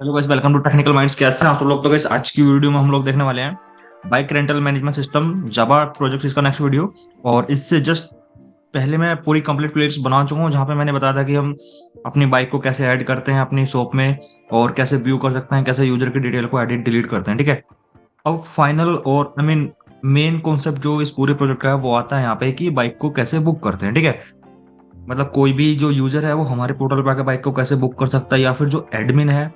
Hello guys, welcome to technical minds. कैसे हैं आप लोग? तो गाइस आज की वीडियो में हम लोग देखने वाले हैं bike rental management system Java project, इसका नेक्स्ट वीडियो। और इससे जस्ट पहले मैं पूरी कंप्लीट प्लेलिस्ट बना चुका हूँ जहाँ पे मैंने बताया था कि हम अपनी बाइक को कैसे ऐड करते हैं अपनी शॉप में और कैसे व्यू कर सकते हैं, कैसे यूजर की डिटेल को एडिट डिलीट करते हैं। ठीक है, अब फाइनल और आई मीन मेन कॉन्सेप्ट जो इस पूरे प्रोजेक्ट का है वो आता है यहाँ पे कि बाइक को कैसे बुक करते हैं। ठीक है, मतलब कोई भी जो यूजर है वो हमारे पोर्टल पर आकर बाइक को कैसे बुक कर सकता है, या फिर जो एडमिन है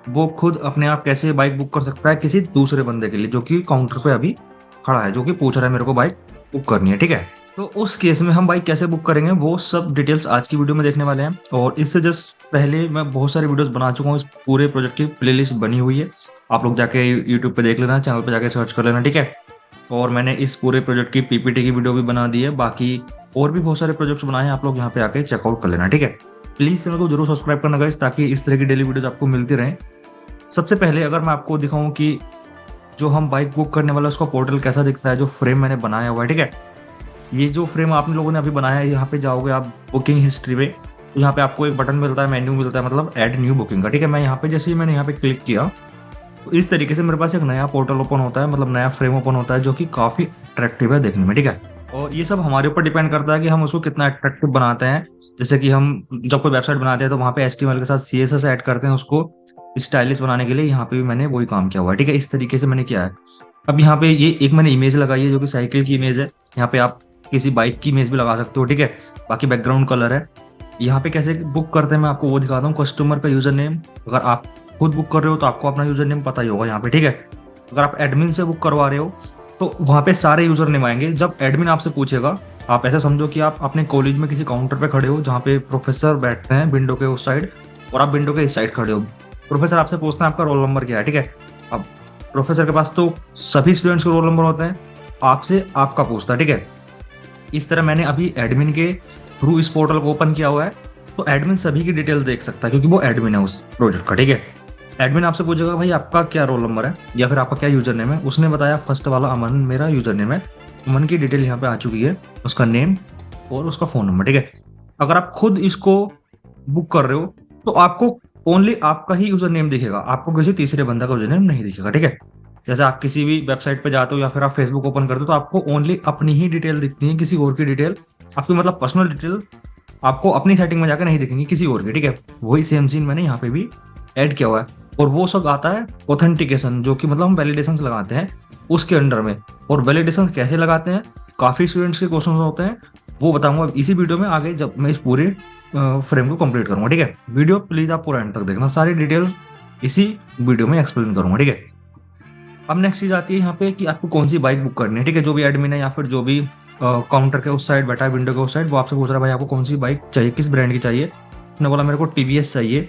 वो खुद अपने आप कैसे बाइक बुक कर सकता है किसी दूसरे बंदे के लिए जो कि काउंटर पे अभी खड़ा है, जो कि पूछ रहा है मेरे को बाइक बुक करनी है। ठीक है, तो उस केस में हम बाइक कैसे बुक करेंगे वो सब डिटेल्स आज की वीडियो में देखने वाले हैं। और इससे जस्ट पहले मैं बहुत सारी वीडियोस बना चुका हूँ, इस पूरे प्रोजेक्ट की प्लेलिस्ट बनी हुई है, आप लोग जाके यूट्यूब पे देख लेना, चैनल पे जाके सर्च कर लेना। ठीक है, और मैंने इस पूरे प्रोजेक्ट की पीपीटी की वीडियो भी बना दी है, बाकी और भी बहुत सारे प्रोजेक्ट्स बनाए हैं, आप लोग यहाँ पे आके चेकआउट कर लेना। ठीक है, प्लीज चैनल को जरूर सब्सक्राइब करना गाइस, ताकि इस तरह की डेली वीडियोज आपको मिलती रहे। सबसे पहले अगर मैं आपको दिखाऊं कि जो हम बाइक बुक करने वाला उसका पोर्टल कैसा दिखता है, जो फ्रेम मैंने बनाया हुआ है। ठीक है, ये जो फ्रेम आप लोगों ने अभी बनाया है, यहाँ पे जाओगे आप बुकिंग हिस्ट्री पे, तो यहाँ पे आपको एक बटन मिलता है, मेन्यू मिलता है, मतलब ऐड न्यू बुकिंग का। ठीक है, मैं यहाँ पे जैसे ही मैंने यहाँ पे क्लिक किया तो इस तरीके से मेरे पास एक नया पोर्टल ओपन होता है, मतलब नया फ्रेम ओपन होता है, जो कि काफी अट्रैक्टिव है देखने में। ठीक है, और ये सब हमारे ऊपर डिपेंड करता है कि हम उसको कितना अट्रैक्टिव बनाते हैं। जैसे कि हम जब कोई वेबसाइट बनाते हैं तो वहाँ पे HTML के साथ CSS ऐड करते हैं उसको स्टाइलिश बनाने के लिए, यहाँ पे भी मैंने वही काम किया हुआ है। ठीक है, इस तरीके से मैंने किया है। अब यहाँ पे ये एक मैंने इमेज लगाई है जो कि साइकिल की इमेज है, यहाँ पे आप किसी बाइक की इमेज भी लगा सकते हो। ठीक है, बाकी बैकग्राउंड कलर है। यहाँ पे कैसे बुक करते हैं मैं आपको वो दिखाता हूँ। कस्टमर का यूजर नेम, अगर आप खुद बुक कर रहे हो तो आपको अपना यूजर नेम पता ही होगा यहाँ पे। ठीक है, अगर आप एडमिन से बुक करवा रहे हो तो वहाँ पे सारे यूजर नेम आएंगे। जब एडमिन आपसे पूछेगा, आप ऐसा समझो कि आप अपने कॉलेज में किसी काउंटर पे खड़े हो जहाँ पे प्रोफेसर बैठते हैं विंडो के उस साइड, और आप विंडो के इस साइड खड़े हो। प्रोफेसर आपसे पूछते हैं आपका रोल नंबर क्या है। ठीक है, अब प्रोफेसर के पास तो सभी स्टूडेंट्स के रोल नंबर होते हैं, आपसे आपका पूछता है। ठीक है, इस तरह मैंने अभी एडमिन के थ्रू इस पोर्टल को ओपन किया हुआ है, तो एडमिन सभी की डिटेल देख सकता है क्योंकि वो एडमिन है उस प्रोजेक्ट का। ठीक है, एडमिन आपसे पूछेगा भाई आपका क्या रोल नंबर है या फिर आपका क्या यूजर नेम है। उसने बताया फर्स्ट वाला अमन मेरा यूजर नेम है, अमन की डिटेल यहाँ पे आ चुकी है, उसका नेम और उसका फोन नंबर। ठीक है, अगर आप खुद इसको बुक कर रहे हो तो आपको ओनली आपका ही यूजर नेम दिखेगा, आपको किसी तीसरे बंदा का यूजर नेम नहीं दिखेगा। ठीक है, जैसे आप किसी भी वेबसाइट पे जाते हो या फिर आप फेसबुक ओपन करते हो तो आपको ओनली अपनी ही डिटेल दिखती है, किसी और की डिटेल, आपकी मतलब पर्सनल डिटेल आपको अपनी सेटिंग में जाकर नहीं दिखेंगी किसी और की। ठीक है, वही सेम सीन मैंने यहाँ पे भी ऐड किया हुआ है। और वो सब आता है ऑथेंटिकेशन, जो कि मतलब हम वैलिडेशन लगाते हैं उसके अंडर में। और वैलिडेशन कैसे लगाते हैं, काफी स्टूडेंट्स के क्वेश्चन होते हैं, वो बताऊंगा इसी वीडियो में आगे जब मैं इस पूरे फ्रेम को कंप्लीट करूंगा। ठीक है, वीडियो प्लीज आप पूरा एंड तक देखना, सारी डिटेल्स इसी वीडियो में एक्सप्लेन करूंगा। ठीक है, अब नेक्स्ट चीज आती है यहाँ पे कि आपको कौन सी बाइक बुक करनी है। ठीक है, जो भी एडमिन है या फिर जो भी काउंटर के उस साइड बैठा है विंडो के उस साइड, वो आपसे पूछ रहा है भाई आपको कौन सी बाइक चाहिए, किस ब्रांड की चाहिए। उसने बोला मेरे को TVS चाहिए,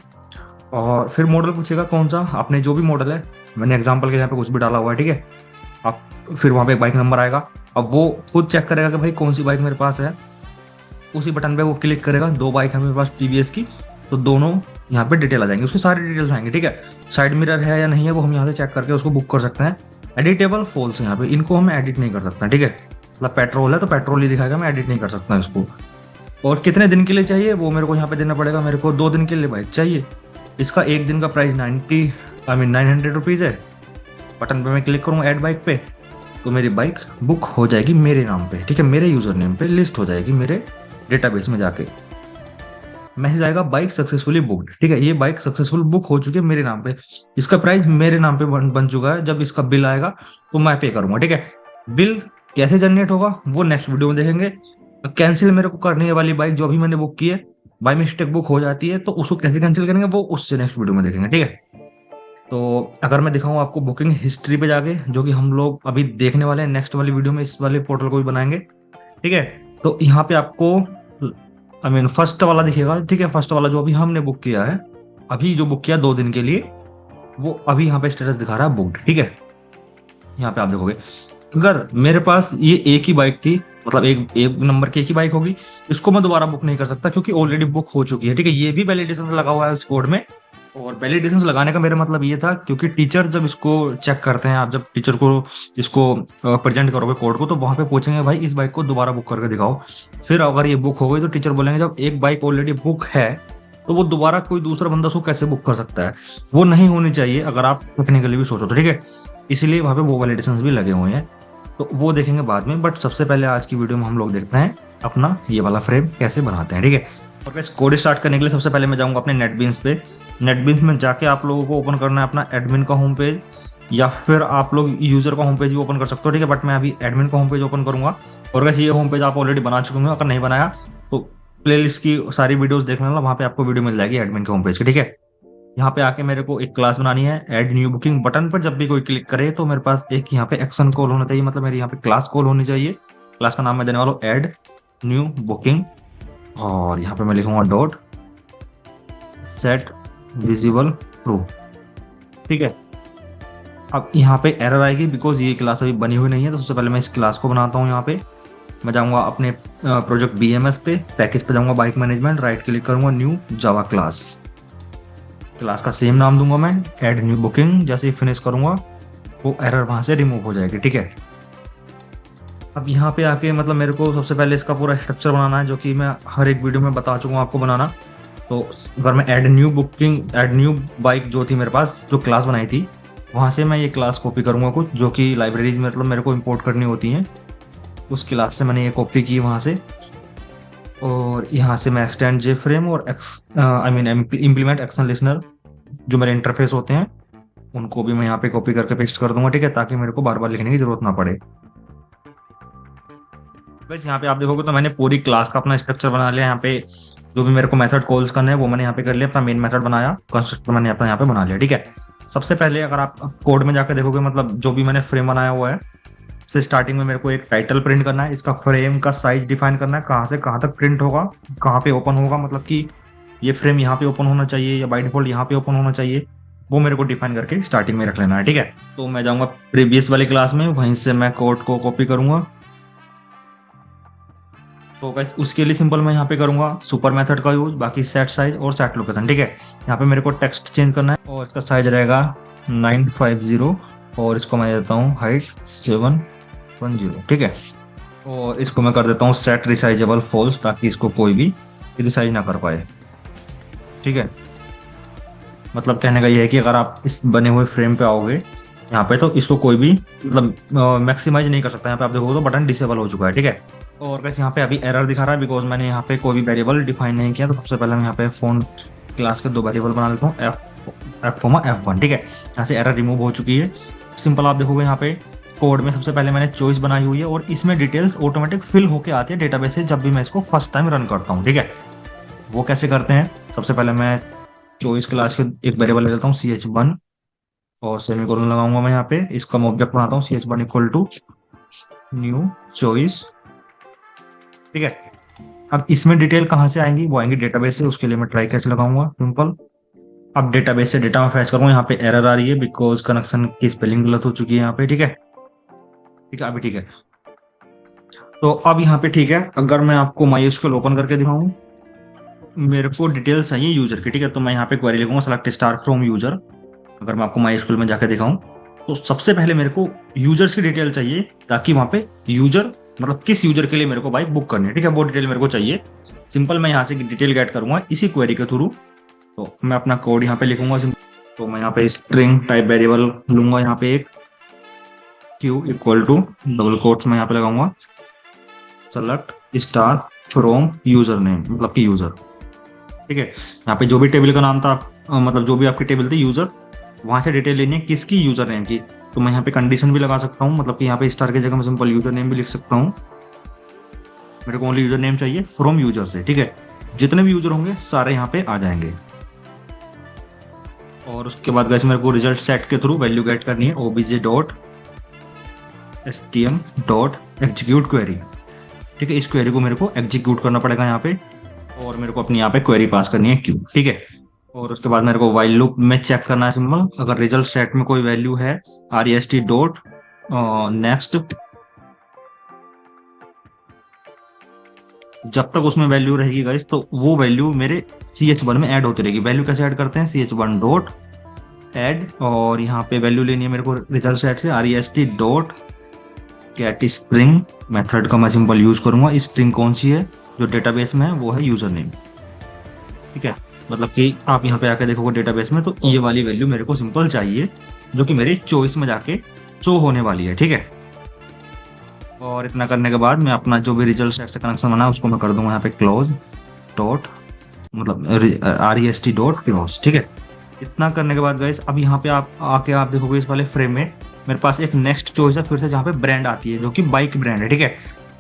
और फिर मॉडल पूछेगा कौन सा, आपने जो भी मॉडल है, मैंने एग्जांपल के यहाँ पे कुछ भी डाला हुआ है। ठीक है, आप फिर वहाँ पे बाइक नंबर आएगा, अब वो खुद चेक करेगा कि भाई कौन सी बाइक मेरे पास है, उसी बटन पे वो क्लिक करेगा। दो बाइक है मेरे पास TVS की, तो दोनों यहाँ पे डिटेल आ जाएंगे, उसकी सारी डिटेल्स आएंगे। ठीक है, साइड मिरर है या नहीं है वो हम यहाँ से चेक करके उसको बुक कर सकते हैं। एडिटेबल फॉल्स यहाँ पे, इनको हम एडिट नहीं कर सकते। ठीक है, मतलब पेट्रोल है तो पेट्रोल ही दिखाएगा, मैं एडिट नहीं कर सकता इसको। और कितने दिन के लिए चाहिए वो मेरे को यहाँ पे देना पड़ेगा, मेरे को 2 दिन के लिए बाइक चाहिए। इसका एक दिन का प्राइस 900 रुपीज़ है। बटन पे मैं क्लिक करूँगा ऐड बाइक पे, तो मेरी बाइक बुक हो जाएगी मेरे नाम पे। ठीक है, मेरे यूजर नेम पे लिस्ट हो जाएगी, मेरे डेटाबेस में जाके मैसेज आएगा बाइक सक्सेसफुली बुक्ड। ठीक है, ये बाइक सक्सेसफुल बुक हो चुकी है मेरे नाम पे, इसका प्राइस मेरे नाम पे बन चुका है। जब इसका बिल आएगा तो मैं पे करूंगा। ठीक है, बिल कैसे जनरेट होगा वो नेक्स्ट वीडियो में देखेंगे। कैंसिल मेरे को करनी है वाली बाइक जो अभी मैंने बुक की है, बाई मिस्टेक बुक हो जाती है, तो उसको कैसे कैंसिल करेंगे वो उससे नेक्स्ट वीडियो में देखेंगे। ठीक है, तो अगर मैं दिखाऊं आपको बुकिंग हिस्ट्री पे जाके, जो कि हम लोग अभी देखने वाले हैं नेक्स्ट वाली वीडियो में, इस वाले पोर्टल को भी बनाएंगे। ठीक है, तो यहाँ पे आपको आई मीन फर्स्ट वाला दिखेगा। ठीक है, फर्स्ट वाला जो अभी हमने बुक किया है, अभी जो बुक किया 2 दिन के लिए, वो अभी यहाँ पे स्टेटस दिखा रहा है बुक्ड। ठीक है, यहाँ पे आप देखोगे अगर मेरे पास ये एक ही बाइक थी, मतलब एक नंबर की एक ही बाइक होगी, इसको मैं दोबारा बुक नहीं कर सकता क्योंकि ऑलरेडी बुक हो चुकी है। ठीक है, ये भी वैलिडेशन लगा हुआ है उस कोड में। और वैलिडेशन लगाने का मेरा मतलब ये था क्योंकि टीचर जब इसको चेक करते हैं, आप जब टीचर को इसको प्रेजेंट करोगे कोड को, तो वहां पे पूछेंगे भाई इस बाइक को दोबारा बुक करके दिखाओ। फिर अगर ये बुक हो गई तो टीचर बोलेंगे जब एक बाइक ऑलरेडी बुक है तो वो दोबारा कोई दूसरा बंदा उसको कैसे बुक कर सकता है? वो नहीं होनी चाहिए अगर आप टेक्निकली भी सोचो तो, ठीक है। इसलिए वहाँ पे वो वैलिडेशंस भी लगे हुए हैं, तो वो देखेंगे बाद में। बट सबसे पहले आज की वीडियो में हम लोग देखते हैं अपना ये वाला फ्रेम कैसे बनाते हैं, ठीक है। और गाइस कोड स्टार्ट करने के लिए सबसे पहले मैं जाऊंगा अपने नेटबीन्स पे। नेटबीन्स में जाके आप लोगों को ओपन करना है अपना एडमिन का होम पेज, या फिर आप लोग यूजर का होम पेज भी ओपन कर सकते हो, ठीक है। बट मैं अभी एडमिन का होम पेज ओपन करूंगा। और वैसे ये होम पेज आप ऑलरेडी बना चुके होंगे, अगर नहीं बनाया तो प्लेलिस्ट की सारी वीडियोस देख लेना, वहाँ पे आपको वीडियो मिल जाएगी एडमिन के होम पेज की, ठीक है। यहाँ पे आके मेरे को एक क्लास बनानी है। ऐड न्यू बुकिंग बटन पर जब भी कोई क्लिक करे तो मेरे पास एक यहाँ पे एक्शन कॉल होना चाहिए, मतलब मेरी यहाँ पे क्लास कॉल होनी चाहिए। क्लास का नाम मैं देने वाला हूँ ऐड न्यू बुकिंग, और यहाँ पे मैं लिखूंगा डॉट सेट विजिबल ट्रू, ठीक है। अब यहाँ पे एरर आएगी बिकॉज ये क्लास अभी बनी हुई नहीं है, तो सबसे पहले मैं इस क्लास को बनाता हूँ। यहाँ पे मैं जाऊंगा अपने प्रोजेक्ट BMS पे, पैकेज पे जाऊंगा बाइक मैनेजमेंट, राइट क्लिक करूंगा न्यू जावा क्लास। क्लास का सेम नाम दूंगा मैं ऐड न्यू बुकिंग। जैसे ही फिनिश करूंगा वो एरर वहां से रिमूव हो जाएगी, ठीक है। अब यहाँ पे आके मतलब मेरे को सबसे पहले इसका पूरा स्ट्रक्चर बनाना है, जो कि मैं हर एक वीडियो में बता चुका हूँ आपको बनाना। तो अगर मैं add new booking add new bike जो थी मेरे पास, जो क्लास बनाई थी, वहां से मैं ये क्लास कॉपी करूंगा कुछ, जो कि लाइब्रेरीज में मतलब मेरे को इंपोर्ट करनी होती हैं। उस क्लास से मैंने ये कॉपी की वहां से, और यहाँ से मैं एक्सटेंड जे फ्रेम और इम्प्लीमेंट एक्शन लिसनर जो मेरे इंटरफेस होते हैं उनको भी मैं यहाँ पे कॉपी करके पेस्ट कर दूंगा, ठीक है, ताकि मेरे को बार बार लिखने की जरूरत ना पड़े। बस यहाँ पे आप देखोगे तो मैंने पूरी क्लास का अपना स्ट्रक्चर बना लिया। यहाँ पे जो भी मेरे को मेथड कॉल्स करने हैं वो मैंने यहाँ पे कर लिया, अपना मेन मेथड बनाया, कंस्ट्रक्टर मैंने अपना यहाँ पे बना लिया, ठीक है। सबसे पहले अगर आप कोड में जाकर देखोगे, मतलब जो भी मैंने फ्रेम बनाया हुआ है, से स्टार्टिंग में मेरे को एक टाइटल प्रिंट करना है, इसका फ्रेम का साइज डिफाइन करना है, कहाँ से कहाँ तक प्रिंट होगा, कहाँ पे ओपन होगा, मतलब कि ये फ्रेम यहाँ पे ओपन होना चाहिए या बाय डिफॉल्ट यहाँ पे ओपन होना चाहिए, वो मेरे को डिफाइन करके स्टार्टिंग में रख लेना है, ठीक है। तो मैं जाऊंगा प्रीवियस वाली क्लास में, वहीं से मैं कोड को कॉपी करूंगा। तो गाइस उसके लिए सिंपल मैं यहाँ पे करूंगा सुपर मेथड का यूज, बाकी सेट साइज और सेट लोकेशन, ठीक है। यहाँ पे मेरे को टेक्स्ट चेंज करना है और इसका साइज रहेगा 950, और इसको मैं देता हूँ हाइट 710, ठीक है। और इसको मैं कर देता हूँ सेट रिसाइजेबल फॉल्स, ताकि इसको कोई भी रिसाइज ना कर पाए, ठीक है। मतलब कहने का ये है कि अगर आप इस बने हुए फ्रेम पे आओगे यहाँ पे, तो इसको कोई भी मतलब मैक्सिमाइज नहीं कर सकता। यहाँ पे आप देखोगे तो बटन डिसेबल हो चुका है, ठीक है। और वैसे यहाँ पे अभी एरर दिखा रहा है बिकॉज मैंने यहाँ पे कोई भी वेरिएबल डिफाइन नहीं किया। तो सबसे पहले मैं यहाँ पे फोन क्लास के 2 वेरिएबल बना लेता हूँ, F1, ठीक है। यहाँ से एरर रिमूव हो चुकी है। सिंपल आप देखोगे यहाँ पे कोड में सबसे पहले मैंने चॉइस बनाई हुई है, और इसमें डिटेल्स ऑटोमेटिक फिल होके आती है डेटाबेस से जब भी मैं इसको फर्स्ट टाइम रन करता हूँ, ठीक है। वो कैसे करते हैं, सबसे पहले मैं चॉइस क्लास के एक वेरिएबल ले लेता हूँ ch1, और सेमीकोलन लगाऊंगा मैं यहाँ पे। इसका मैं ऑब्जेक्ट बनाता हूँ ch1 equal to new choice, ठीक है। अब इसमें डिटेल कहाँ से आएंगी, वो आएंगी डेटाबेस से। उसके लिए मैं ट्राई कैच लगाऊंगा सिंपल। अब डेटाबेस से डेटा में फैच करूंगा। यहाँ पे एरर आ रही है बिकॉज कनेक्शन की स्पेलिंग गलत हो चुकी है यहाँ पे, ठीक है, ठीक है, अभी ठीक है। तो अब यहाँ पे ठीक है, अगर मैं आपको MySQL ओपन करके दिखाऊं, मेरे को डिटेल्स चाहिए यूजर की, ठीक है। तो मैं यहाँ पे क्वेरी लिखूंगा सेलेक्ट स्टार फ्रॉम यूजर। अगर मैं आपको MySQL में जाकर दिखाऊं, तो सबसे पहले मेरे को यूजर्स की डिटेल चाहिए, ताकि वहां पे यूजर मतलब किस यूजर के लिए मेरे को बाइक बुक करनी है, ठीक है, वो डिटेल मेरे को चाहिए। सिंपल मैं यहाँ से डिटेल गेट करूंगा इसी क्वेरी के थ्रू। तो मैं अपना कोड यहाँ पे लिखूंगा। तो मैं यहाँ पे स्ट्रिंग टाइप वेरिएबल लूंगा, यहाँ पे एक Q equal to double quotes में यहाँ पे लगाऊंगा select star from user name, मतलब कि यूजर, ठीक है। यहाँ पे जो भी टेबल का नाम था, मतलब जो भी आपकी टेबल थी यूजर, वहां से डिटेल लेनी है किसकी, यूजर नेम की। तो मैं यहाँ पे कंडीशन भी लगा सकता हूँ, मतलब कि यहाँ पे स्टार की जगह मैं सिंपल यूजर नेम भी लिख सकता हूँ। मेरे को ओनली यूजर नेम चाहिए फ्रॉम यूजर से, ठीक है। जितने भी यूजर होंगे सारे यहाँ पे आ जाएंगे। और उसके बाद गाइस मेरे को रिजल्ट सेट के थ्रू वैल्यू गेट करनी है obj.stm.execute क्वेरी, ठीक है। इस क्वेरी को मेरे को एग्जीक्यूट करना पड़ेगा यहाँ पे, और मेरे को अपनी यहाँ पे क्वेरी पास करनी है क्यू, ठीक है। और उसके बाद मेरे को व्हाइल लूप में चेक करना है सिंपल, अगर रिजल्ट सेट में कोई वैल्यू है rest डॉट नेक्स्ट, जब तक उसमें वैल्यू रहेगी गाइस तो वो वैल्यू मेरे ch1 में ऐड होती रहेगी। वैल्यू कैसे ऐड करते हैं, ch1 डॉट ऐड, और यहाँ पे वैल्यू लेनी है मेरे को रिजल्ट सेट से rest dot gate string method का मैं सिंपल यूज करूंगा। स्ट्रिंग कौन सी है जो डेटाबेस में है, वो है यूजर नेम, ठीक है। मतलब कि आप यहाँ पे आके देखोगे डेटाबेस में, तो ये वाली वैल्यू मेरे को सिंपल चाहिए, जो कि मेरी चॉइस में जाके शो होने वाली है, ठीक है। और इतना करने के बाद मैं अपना जो भी रिजल्ट सेट से कनेक्शन बना है उसको मैं कर दूंगा यहाँ पे क्लोज डॉट, मतलब rest डॉट क्लोज, ठीक है। इतना करने के बाद गाइस अब यहाँ पे आप आके आप देखोगे इस वाले फ्रेम में मेरे पास एक नेक्स्ट चॉइस है फिर से, जहाँ पे ब्रांड आती है जो कि बाइक ब्रांड है, ठीक है।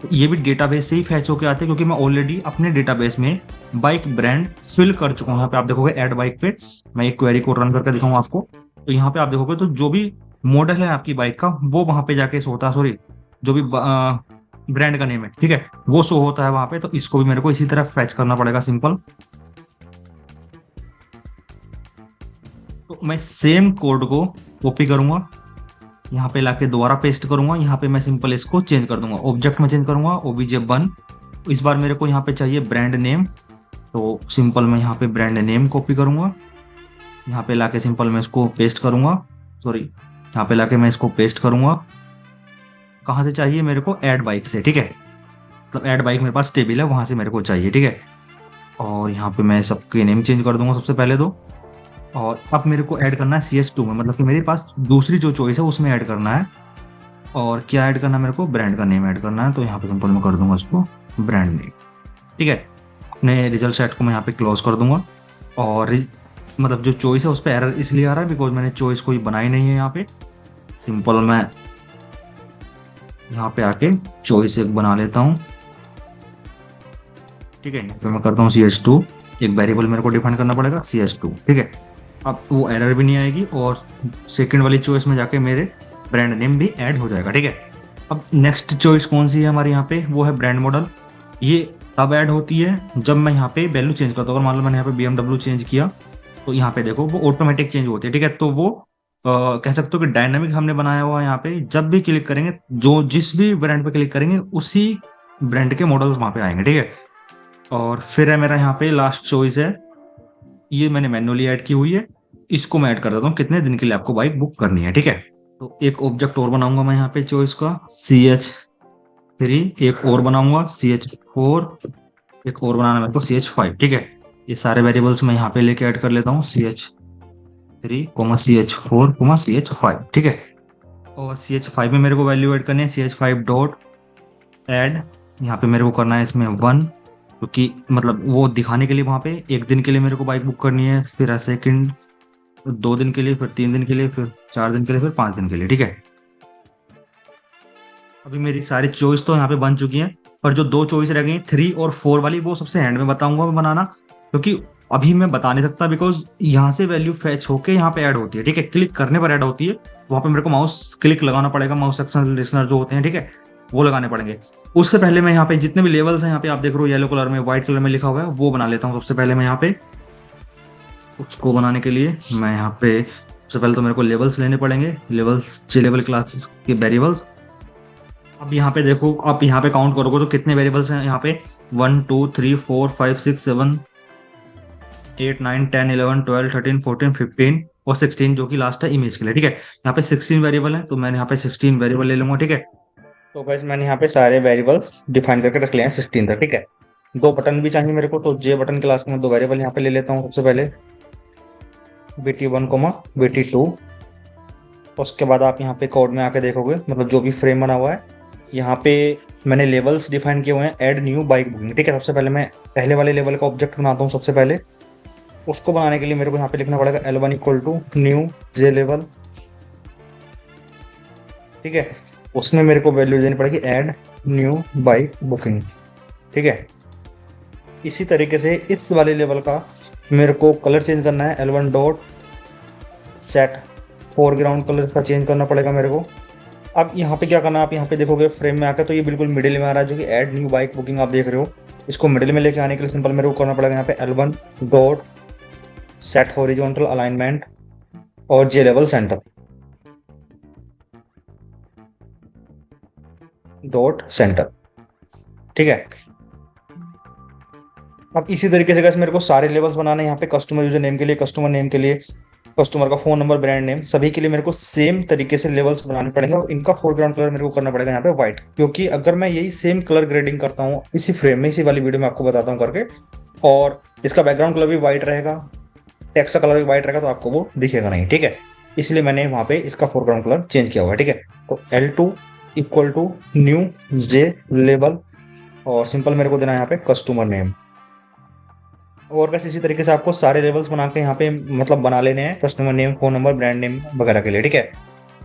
तो ये भी डेटाबेस से ही फैच होके आते हैं, क्योंकि मैं ऑलरेडी अपने डेटाबेस में बाइक ब्रांड फिल कर चुका हूँ। यहाँ पे आप देखोगे ऐड बाइक पे मैं एक क्वेरी को रन करके दिखाऊंगा आपको। तो यहाँ पे आप देखोगे तो जो भी मॉडल है आपकी बाइक का वो वहां पे जाके शो होता है, सॉरी जो भी ब्रांड का नेम है, ठीक है, वो शो होता है वहां पे। तो इसको भी मेरे को इसी तरह फैच करना पड़ेगा सिंपल। तो मैं सेम कोड को कॉपी करूंगा, यहाँ पे लाके दोबारा पेस्ट करूंगा, यहाँ पे मैं सिंपल इसको चेंज कर दूंगा, ऑब्जेक्ट में चेंज करूंगा obj1। इस बार मेरे को यहाँ पे चाहिए ब्रांड नेम, तो सिंपल मैं यहाँ पे ब्रांड नेम कॉपी करूंगा, यहाँ पे लाके सिंपल मैं इसको पेस्ट करूंगा, सॉरी यहाँ पे लाके मैं इसको पेस्ट करूंगा। कहाँ से चाहिए मेरे को? ऐड बाइक से, ठीक है। मतलब ऐड बाइक मेरे पास टेबल है वहां से मेरे को चाहिए, ठीक है। और यहाँ पे मैं सबके नेम चेंज कर दूंगा सबसे पहले तो। और अब मेरे को ऐड करना है CS2 में, मतलब कि मेरे पास दूसरी जो चॉइस है उसमें ऐड करना है। और क्या ऐड करना है मेरे को? ब्रांड का नेम ऐड करना है। तो यहाँ पे सिंपल मैं कर दूंगा उसको ब्रांड नेम, ठीक है। अपने रिजल्ट सेट को मैं यहाँ पे क्लोज कर दूंगा। और मतलब जो चॉइस है उस पर एरर इसलिए आ रहा है बिकॉज मैंने चॉइस कोई बनाई नहीं है यहाँ पे। सिंपल मैं यहाँ पे आके चॉइस एक बना लेता हूँ, ठीक है। फिर मैं करता हूँ CS2, एक वेरिएबल मेरे को डिफाइन करना पड़ेगा CS2, ठीक है। अब वो एरर भी नहीं आएगी और सेकंड वाली चॉइस में जाके मेरे ब्रांड नेम भी ऐड हो जाएगा, ठीक है। अब नेक्स्ट चॉइस कौन सी है हमारे यहाँ पे? वो है ब्रांड मॉडल। ये तब ऐड होती है जब मैं यहाँ पे वैल्यू चेंज करता हूँ। अगर मान लो मैंने यहाँ पे BMW चेंज किया तो यहाँ पे देखो वो ऑटोमेटिक चेंज होती है, ठीक है। तो वो कह सकते हो कि डायनामिक हमने बनाया हुआ है। यहाँ पे जब भी क्लिक करेंगे, जो जिस भी ब्रांड पे क्लिक करेंगे उसी ब्रांड के मॉडल्स वहाँ पे आएंगे, ठीक है। और फिर है मेरा यहाँ पे लास्ट चॉइस है, ये मैंने मैन्युअली ऐड की हुई है, इसको मैं ऐड कर देता हूँ कितने दिन के लिए आपको बाइक बुक करनी है, ठीक है। तो एक ऑब्जेक्ट और बनाऊंगा मैं यहाँ पे चॉइस का CH3, एक और बनाऊंगा CH4, एक और बनाना मेरे को CH5, ठीक है। ये सारे वेरिएबल्स मैं यहाँ पे लेके ऐड कर लेता हूँ CH3, CH4, CH5, ठीक है। और CH5 में मेरे को वैल्यू ऐड करनी है CH5 डॉट ऐड। यहाँ पे मेरे को करना है इसमें 1, क्योंकि मतलब वो दिखाने के लिए वहां पे एक दिन के लिए मेरे को बाइक बुक करनी है, फिर सेकंड 2 दिन के लिए, फिर 3 दिन के लिए, फिर 4 दिन के लिए, फिर 5 दिन के लिए, ठीक है। अभी मेरी सारी चॉइस तो यहाँ पे बन चुकी है, पर जो 2 चॉइस रह गई 3 और 4 वाली वो सबसे एंड में बताऊंगा मैं बनाना, क्योंकि अभी मैं बता नहीं सकता बिकॉज यहाँ से वैल्यू फैच होके यहाँ पे ऐड होती है, ठीक है। क्लिक करने पर ऐड होती है, वहां पे मेरे को माउस क्लिक लगाना पड़ेगा, माउस एक्शन लिस्नर जो होते हैं, ठीक है, वो लगाने पड़ेंगे। उससे पहले मैं यहाँ पे जितने भी लेवल्स हैं यहाँ पे आप देख रहे हो येलो कलर में व्हाइट कलर में लिखा हुआ है, वो बना लेता हूँ सबसे पहले मैं यहाँ पे। उसको बनाने के लिए मैं यहाँ पे सबसे पहले तो मेरे को लेवल्स लेने पड़ेंगे, लेवल्स J लेवल क्लास के वेरिएबल्स। अब यहाँ पे देखो, आप यहाँ पे काउंट करोगे तो कितने वेरिएबल्स हैं यहाँ पे? 1 2 3 4 5 6 7 8 9 10 11 12 13 14 15 और 16 जो कि लास्ट है इमेज के लिए, ठीक है। यहाँ पे 16 वेरिएबल है तो मैंने यहाँ पे 16 वेरिएबल ले लूंगा, ठीक है। तो गाइस मैंने यहाँ पे सारे वेरिएबल्स डिफाइन करके रख लिए हैं 16 तक, ठीक है। 2 बटन भी चाहिए मेरे को, तो J बटन क्लास में 2 वेरिएबल यहाँ पे ले लेता हूँ सबसे पहले, BT1, BT2। उसके बाद आप यहाँ पे कोड में आके देखोगे, मतलब जो भी फ्रेम बना हुआ है यहाँ पे मैंने लेवल्स डिफाइन किए हुए हैं, ऐड न्यू बाइक बुकिंग, ठीक है। सबसे पहले मैं पहले वाले लेवल का ऑब्जेक्ट बनाता हूँ सबसे पहले। उसको बनाने के लिए मेरे को यहाँ पे लिखना पड़ेगा L1 equal to new J लेवल, ठीक है। उसमें मेरे को वैल्यू देनी पड़ेगी ऐड न्यू बाइक बुकिंग, ठीक है। इसी तरीके से इस वाले लेवल का मेरे को कलर चेंज करना है, L1 dot set foreground colour का चेंज करना पड़ेगा मेरे को। अब यहाँ पे क्या करना है, आप यहाँ पे देखोगे फ्रेम में आकर तो ये बिल्कुल मिडिल में आ रहा है, जो कि ऐड न्यू बाइक बुकिंग आप देख रहे हो। इसको मिडिल में लेके आने के लिए सिंपल मेरे को करना पड़ेगा यहाँ पे L1 dot set horizontal alignment और J level centre dot centre, ठीक है। अब इसी तरीके से मेरे को सारे लेवल्स बनाने हैं यहाँ पे, कस्टमर यूजर नेम के लिए, कस्टमर नेम के लिए, कस्टमर का फोन नंबर, ब्रांड नेम, सभी के लिए मेरे को सेम तरीके से लेवल्स बनाने पड़ेंगे। और इनका फोरग्राउंड कलर मेरे को करना पड़ेगा यहाँ पे व्हाइट, क्योंकि अगर मैं यही सेम कलर ग्रेडिंग करता हूँ इसी फ्रेम में, इसी वाली वीडियो में आपको बताता हूँ करके, और इसका बैकग्राउंड कलर भी वाइट रहेगा, टेक्स्ट का कलर भी वाइट रहेगा, तो आपको वो दिखेगा नहीं, ठीक है। इसलिए मैंने वहां पे इसका फोरग्राउंड कलर चेंज किया हुआ है, ठीक है। तो L2 equal to new J label, और सिंपल मेरे को देना है यहाँ पे कस्टमर नेम। और बस इसी तरीके से आपको सारे लेवल्स बना के यहाँ पे मतलब बना लेने हैं, customer name, phone number, brand name वगैरह के लिए, ठीक है।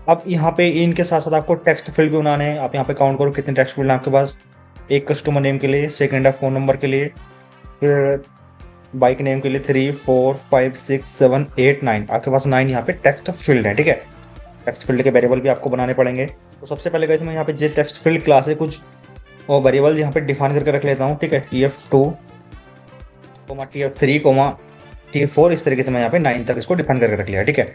अब यहाँ पे इनके साथ साथ आपको टेक्स्ट फील्ड भी बनाने हैं। आप यहाँ पे काउंट करो कितने टेक्स्ट फील्ड हैं आपके पास। एक कस्टमर नेम के लिए, सेकंड है फोन नंबर के लिए, फिर बाइक नेम के लिए 3 4 5 6 7 8 9, आपके पास 9 यहाँ पे टेक्स्ट फील्ड है, ठीक है। टेक्स्ट फील्ड के वेरिएबल भी आपको बनाने पड़ेंगे। तो सबसे पहले गए मैं यहाँ पे जो टेक्स्ट फील्ड क्लास है कुछ और वेरिएबल यहाँ पे डिफाइन करके रख लेता हूँ, ठीक है। TF2 TF3 TF4, इस तरीके से मैं यहाँ पे 9 तक इसको डिफाइन करके रख लिया, ठीक है।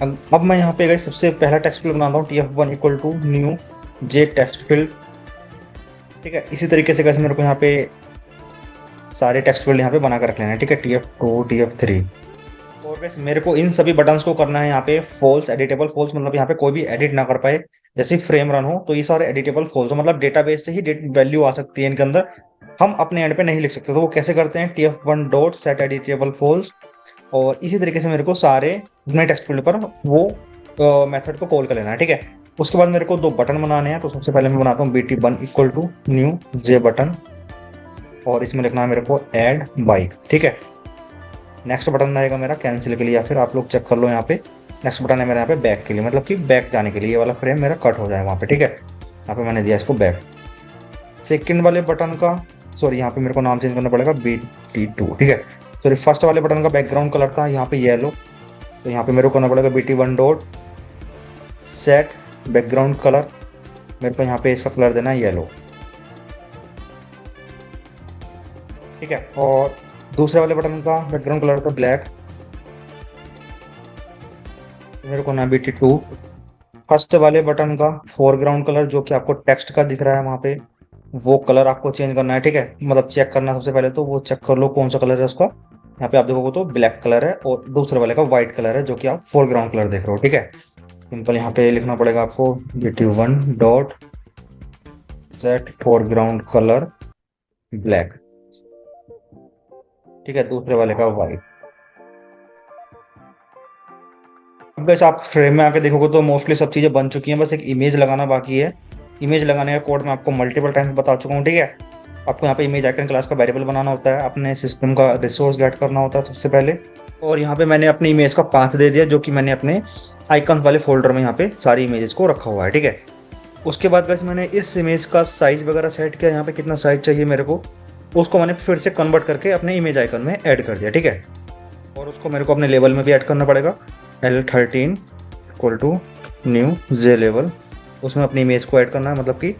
अब मैं यहाँ पे गई सबसे पहला टेक्स्ट फील्ड बनाता हूँ, TF1 equal to new J text field, ठीक है। इसी तरीके से कैसे मेरे को यहाँ पे सारे टेक्स्ट फील्ड यहाँ पे बना कर रख लेना है, ठीक है। TF2 TF3, और वैसे मेरे को इन सभी बटन्स को करना है यहाँ पे फॉल्स एडिटेबल। फॉल्स मतलब यहाँ पे कोई भी एडिट ना कर पाए। जैसे फ्रेम रन हो तो ये सारे एडिटेबल फॉल्स हो, मतलब डेटाबेस से ही वैल्यू आ सकती है इनके अंदर, हम अपने एंड पे नहीं लिख सकते। तो वो कैसे करते हैं, TF1 dot set editable false, और इसी तरीके से मेरे को सारे अपने टेक्स्ट फील्ड पर वो मेथड को कॉल कर लेना है, ठीक है। उसके बाद मेरे को दो बटन बनाने हैं। तो सबसे पहले मैं बनाता हूँ BT1 equal to new J button, और इसमें लिखना है मेरे को ऐड बाइक, ठीक है। नेक्स्ट बटन रहेगा मेरा कैंसिल के लिए, या फिर आप लोग चेक कर लो यहाँ पे नेक्स्ट बटन है मेरा यहाँ पे बैक के लिए, मतलब कि बैक जाने के लिए, ये वाला फ्रेम मेरा कट हो जाए वहाँ पे, ठीक है। यहाँ पे मैंने दिया इसको बैक। सेकंड वाले बटन का, सॉरी यहाँ पे मेरे को नाम चेंज करना पड़ेगा, BT2, ठीक है। सॉरी फर्स्ट वाले बटन का बैकग्राउंड कलर था यहाँ पे येलो, तो यहाँ पे मेरे को करना पड़ेगा BT1 dot set background colour, मेरे को यहाँ पे इसका कलर देना है येलो, ठीक है। और दूसरे वाले बटन का बैकग्राउंड कलर था ब्लैक, मेरे को ना BT2। फर्स्ट वाले बटन का फोरग्राउंड कलर जो कि आपको टेक्स्ट का दिख रहा है वहां पे, वो कलर आपको चेंज करना है, ठीक है। मतलब चेक करना सबसे पहले तो वो चेक कर लो कौन सा कलर है उसका। यहाँ पे आप देखोगे तो ब्लैक कलर है, और दूसरे वाले का व्हाइट कलर है जो कि आप फोरग्राउंड कलर देख रहे हो, ठीक है। सिंपल यहाँ पे लिखना पड़ेगा आपको BT1 dot set foreground colour black, ठीक है, दूसरे वाले का व्हाइट। अब वैसे आप फ्रेम में आके देखोगे तो मोस्टली सब चीज़ें बन चुकी हैं, बस एक इमेज लगाना बाकी है। इमेज लगाने का कोड मैं आपको मल्टीपल टाइम्स बता चुका हूँ, ठीक है। आपको यहाँ पे इमेज आइकन क्लास का वेरिएबल बनाना होता है, अपने सिस्टम का रिसोर्स गेट करना होता है सबसे पहले, और यहाँ पे मैंने अपनी इमेज का पाथ दे दिया जो कि मैंने अपने आइकन वाले फोल्डर में यहाँ पे सारी इमेजेस को रखा हुआ है, ठीक है। उसके बाद वैसे मैंने इस इमेज का साइज वगैरह सेट किया, यहाँ पे कितना साइज चाहिए मेरे को, उसको मैंने फिर से कन्वर्ट करके अपने इमेज आइकन में ऐड कर दिया, ठीक है। और उसको मेरे को अपने लेवल में भी ऐड करना पड़ेगा, L13 equal to new J लेवल, उसमें अपनी इमेज को ऐड करना है, मतलब कि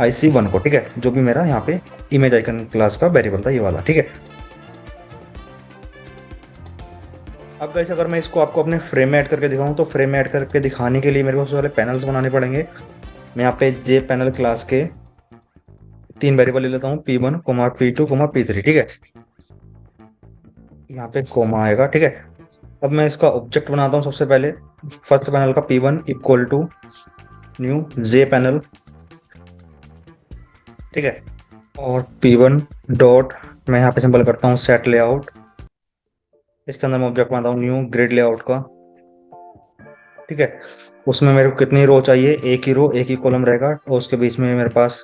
IC1 को, ठीक है, जो भी मेरा यहाँ पे इमेज आइकन क्लास का वेरिएबल था ये वाला, ठीक है। अब वैसे अगर मैं इसको आपको अपने फ्रेम में ऐड करके दिखाऊं, तो फ्रेम में ऐड करके दिखाने के लिए मेरे को सबसे पहले पैनल्स बनाने पड़ेंगे। मैं यहाँ पे जे पैनल क्लास के 3 वेरिएबल ले लेता हूँ, P1 P2 P3, ठीक है। यहाँ पे कोमा आएगा, ठीक है। अब मैं इसका ऑब्जेक्ट बनाता हूँ सबसे पहले। फर्स्ट पैनल का P1 equal to new J panel, ठीक है। और P1 डॉट मैं यहाँ पे सिंपल करता हूँ सेट लेआउट, इसके अंदर मैं ऑब्जेक्ट बनाता हूँ न्यू ग्रिड लेआउट का, ठीक है। उसमें मेरे को कितनी रो चाहिए, एक ही रो एक ही कॉलम रहेगा, और उसके बीच में मेरे पास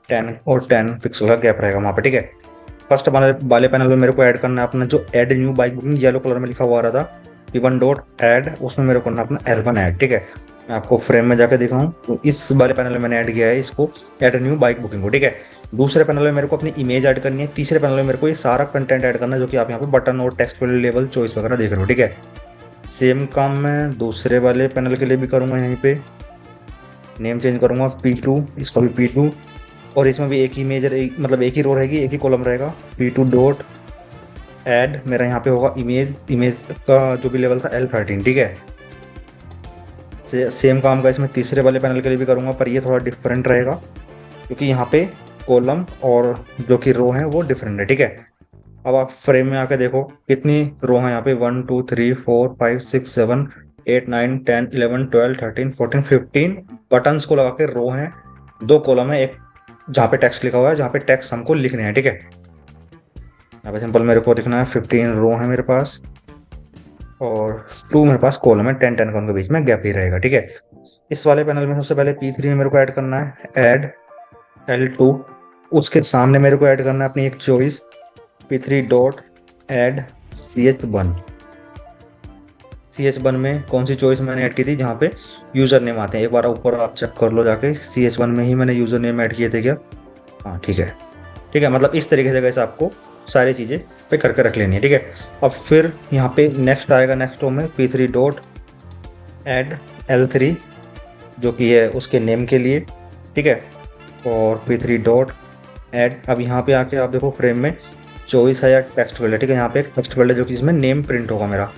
10 और 10 पिक्सल का गैप रहेगा वहाँ पे, ठीक है। फर्स्ट वाले पैनल में मेरे को ऐड करना है अपना जो add new bike booking yellow colour में लिखा हुआ रहा था, P1 डॉट ऐड, उसमें मेरे को करना अपना L1 ऐड, ठीक है। मैं आपको फ्रेम में जाके दिखाऊं तो इस वाले पैनल में मैंने ऐड किया है इसको ऐड न्यू बाइक बुकिंग को, ठीक है। दूसरे पैनल में मेरे को अपनी इमेज ऐड करनी है, तीसरे पैनल में मेरे को ये सारा कंटेंट ऐड करना है जो कि आप यहाँ पे बटन और टेक्स्ट लेवल चॉइस वगैरह देख रहे हो, ठीक है। सेम काम मैं दूसरे वाले पैनल के लिए भी करूँगा, यहीं पे नेम चेंज करूँगा P2, इसका भी P2, और इसमें भी एक ही मेजर मतलब एक ही रो रहेगी, एक ही कॉलम रहेगा, P2 डॉट ऐड मेरा यहाँ पे होगा इमेज का जो भी लेवल था L13, ठीक है। सेम काम का इसमें तीसरे वाले पैनल के लिए भी करूँगा, पर ये थोड़ा डिफरेंट रहेगा क्योंकि यहाँ पे कॉलम और जो कि रो है वो डिफरेंट है, ठीक है। अब आप फ्रेम में आके देखो कितनी रो है यहाँ पे, 1 2 3 4 5 6 7 8 9 10 11 12 13 14 15 बटन्स को लगा के रो हैं, 2 कॉलम है, एक जहाँ पे टेक्स्ट लिखा हुआ है, जहाँ पे टेक्स्ट हमको लिखने हैं, ठीक है। यहाँ पे सिंपल मेरे को दिखना है 15 रो है मेरे पास, और 2 मेरे पास कॉलम है, 10 का उनके बीच में गैप ही रहेगा। ठीक है, इस वाले पैनल में सबसे पहले P3 में मेरे को ऐड करना है ऐड L2। उसके सामने मेरे को ऐड करना है अपनी एक choice P3 dot add CH1। CH1 में कौन सी चॉइस मैंने ऐड की थी, जहाँ पे यूजर नेम आते हैं, एक बार ऊपर आप चेक कर लो जाके, CH1 में ही मैंने यूजर नेम ऐड किए थे क्या? हाँ ठीक है। ठीक है, मतलब इस तरीके से कैसे आपको सारी चीज़ें पे करके रख लेनी है। ठीक है, अब फिर यहाँ पे नेक्स्ट आएगा, नेक्स्ट रो में P3 डॉट ऐड L3 जो कि है उसके नेम के लिए। ठीक है, और P3 डॉट ऐड, अब यहाँ पे आके आप देखो फ्रेम में चॉइस है या टेक्स्ट फील्ड है। ठीक है, यहाँ पे एक टेक्स्ट फील्ड है जो कि इसमें नेम प्रिंट होगा मेरा,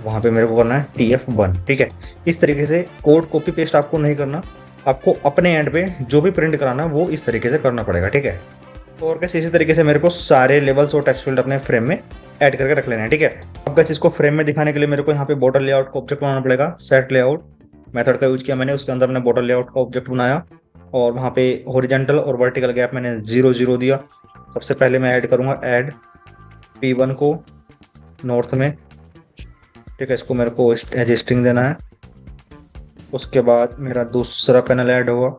वहाँ पे मेरे को करना है TF1। ठीक है, इस तरीके से कोड कॉपी पेस्ट आपको नहीं करना, आपको अपने एंड पे जो भी प्रिंट कराना है वो इस तरीके से करना पड़ेगा। ठीक है, तो और कैसे इसी तरीके से मेरे को सारे लेवल्स और टेक्स्ट फील्ड अपने फ्रेम में ऐड करके रख लेना है। ठीक है, अब कैसे इसको फ्रेम में दिखाने के लिए मेरे को यहाँ पे बॉर्डर लेआउट का ऑब्जेक्ट बनाना पड़ेगा। सेट लेआउट मेथड का यूज किया मैंने, उसके अंदर मैंने बॉर्डर लेआउट का ऑब्जेक्ट बनाया, और वहाँ पे हॉरिजॉन्टल और वर्टिकल गैप मैंने 0 0 दिया। सबसे पहले मैं ऐड करूँगा ऐड P1 को नॉर्थ में। ठीक है, इसको मेरे को एज स्ट्रिंग देना है। उसके बाद मेरा दूसरा पैनल ऐड होगा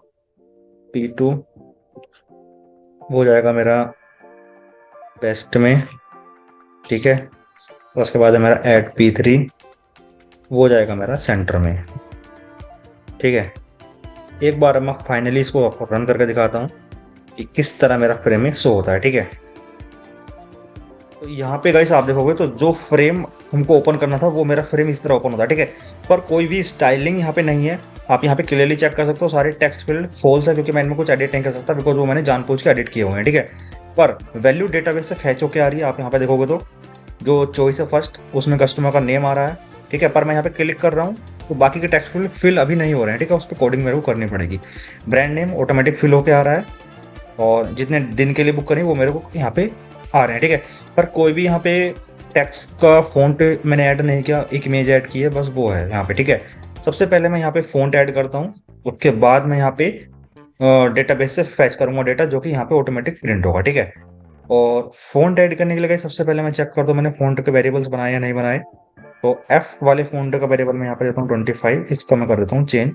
P2, वो जाएगा मेरा वेस्ट में। ठीक है, उसके बाद है मेरा ऐड P3, वो जाएगा मेरा सेंटर में। ठीक है, एक बार मैं फाइनली इसको आपको रन करके दिखाता हूँ कि किस तरह मेरा फ्रेम में शो होता है। ठीक है, तो यहाँ पे गाइस आप देखोगे तो जो फ्रेम हमको ओपन करना था वो मेरा फ्रेम इस तरह ओपन होता है। ठीक है, पर कोई भी स्टाइलिंग यहाँ पे नहीं है। आप यहाँ पे क्लियरली चेक कर सकते हो सारे टेक्स्ट फील्ड फॉल्स है, क्योंकि मैं इनमें कुछ एडिट नहीं कर सकता, बिकॉज वो मैंने जानबूझ के एडिट किए हुए हैं। ठीक है, पर वैल्यू डेटाबेस से फैच होके आ रही है। आप यहाँ पे देखोगे तो जो चॉइस है फर्स्ट, उसमें कस्टमर का नेम आ रहा है। ठीक है, पर मैं यहाँ पे क्लिक कर रहा हूँ तो बाकी के टेक्स्ट फील्ड फिल अभी नहीं हो रहे हैं। ठीक है, उस पर कोडिंग मेरे को करनी पड़ेगी। ब्रांड नेम ऑटोमेटिक फिल होके आ रहा है, और जितने दिन के लिए बुक करी वो मेरे को यहाँ पे आ रहे हैं। ठीक है, पर कोई भी यहाँ पे टेक्स्ट का फॉन्ट मैंने ऐड नहीं किया, एक इमेज ऐड की है बस, वो है यहाँ पे। ठीक है, सबसे पहले मैं यहाँ पे फॉन्ट ऐड करता हूँ, उसके बाद मैं यहाँ पे डेटाबेस से फैच करूंगा डेटा, जो कि यहाँ पे ऑटोमेटिक प्रिंट होगा। ठीक है, और फॉन्ट ऐड करने के लिए सबसे पहले मैं चेक कर दूँ मैंने फॉन्ट के वेरिएबल्स बनाए या नहीं बनाए। तो एफ वाले फॉन्ट का वेरिएबल मैं यहाँ पे देता हूँ 25, इसका मैं कर देता हूँ चेंज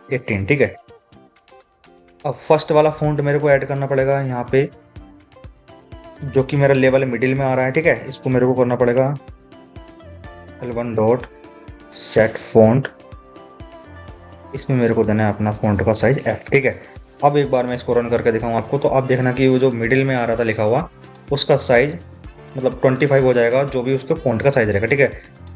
18। ठीक है, अब फर्स्ट वाला फॉन्ट मेरे को ऐड करना पड़ेगा यहाँ पे, जो कि मेरा लेवल मिडिल में आ रहा है। ठीक है, इसको मेरे को करना पड़ेगा L1 डॉट सेट फॉन्ट, इसमें मेरे को देना है अपना फॉन्ट का साइज F। ठीक है, अब एक बार मैं इसको रन करके दिखाऊँ आपको, तो अब देखना कि वो जो मिडिल में आ रहा था लिखा हुआ उसका साइज मतलब 25 हो जाएगा, जो भी उसके फॉन्ट का साइज रहेगा। ठीक है,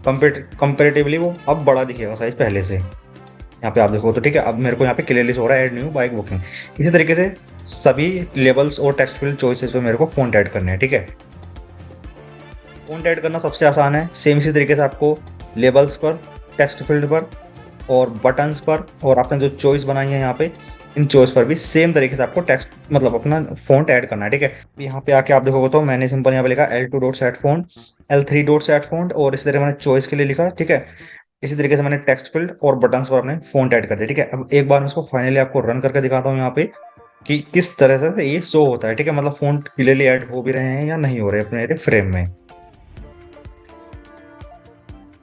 कंपेरेटिवली वो अब बड़ा दिखेगा साइज पहले से, यहाँ पे आप देखो तो। ठीक है, अब मेरे को यहाँ पे क्लियरली हो रहा है ऐड न्यू बाइक बुकिंग। इसी तरीके से सभी लेबल्स और टेक्स्ट फील्ड चॉइसेस पे मेरे को फॉन्ट ऐड करने हैं। ठीक है, फॉन्ट ऐड करना सबसे आसान है। सेम इसी तरीके से आपको लेबल्स पर, टेक्स्ट फील्ड पर और बटन्स पर, और आपने जो चॉइस बनाई है यहाँ पे इन चॉइस पर भी सेम तरीके से आपको टेक्स्ट मतलब अपना फॉन्ट ऐड करना है। ठीक है, यहाँ पे आके आप देखोगे तो मैंने सिंपल यहाँ पे लिखा L2 dot set font, L3 dot set font, और इसी तरह मैंने चॉइस के लिए लिखा। ठीक है, इसी तरीके से मैंने टेक्स्ट फील्ड और बटन्स पर अपने फॉन्ट ऐड कर दिया। ठीक है, अब एक बार मैं इसको फाइनली आपको रन करके दिखाता हूँ यहाँ पे कि किस तरह से ये शो होता है। ठीक है, मतलब फॉन्ट क्लियरली ऐड हो भी रहे हैं या नहीं हो रहे अपने फ्रेम में।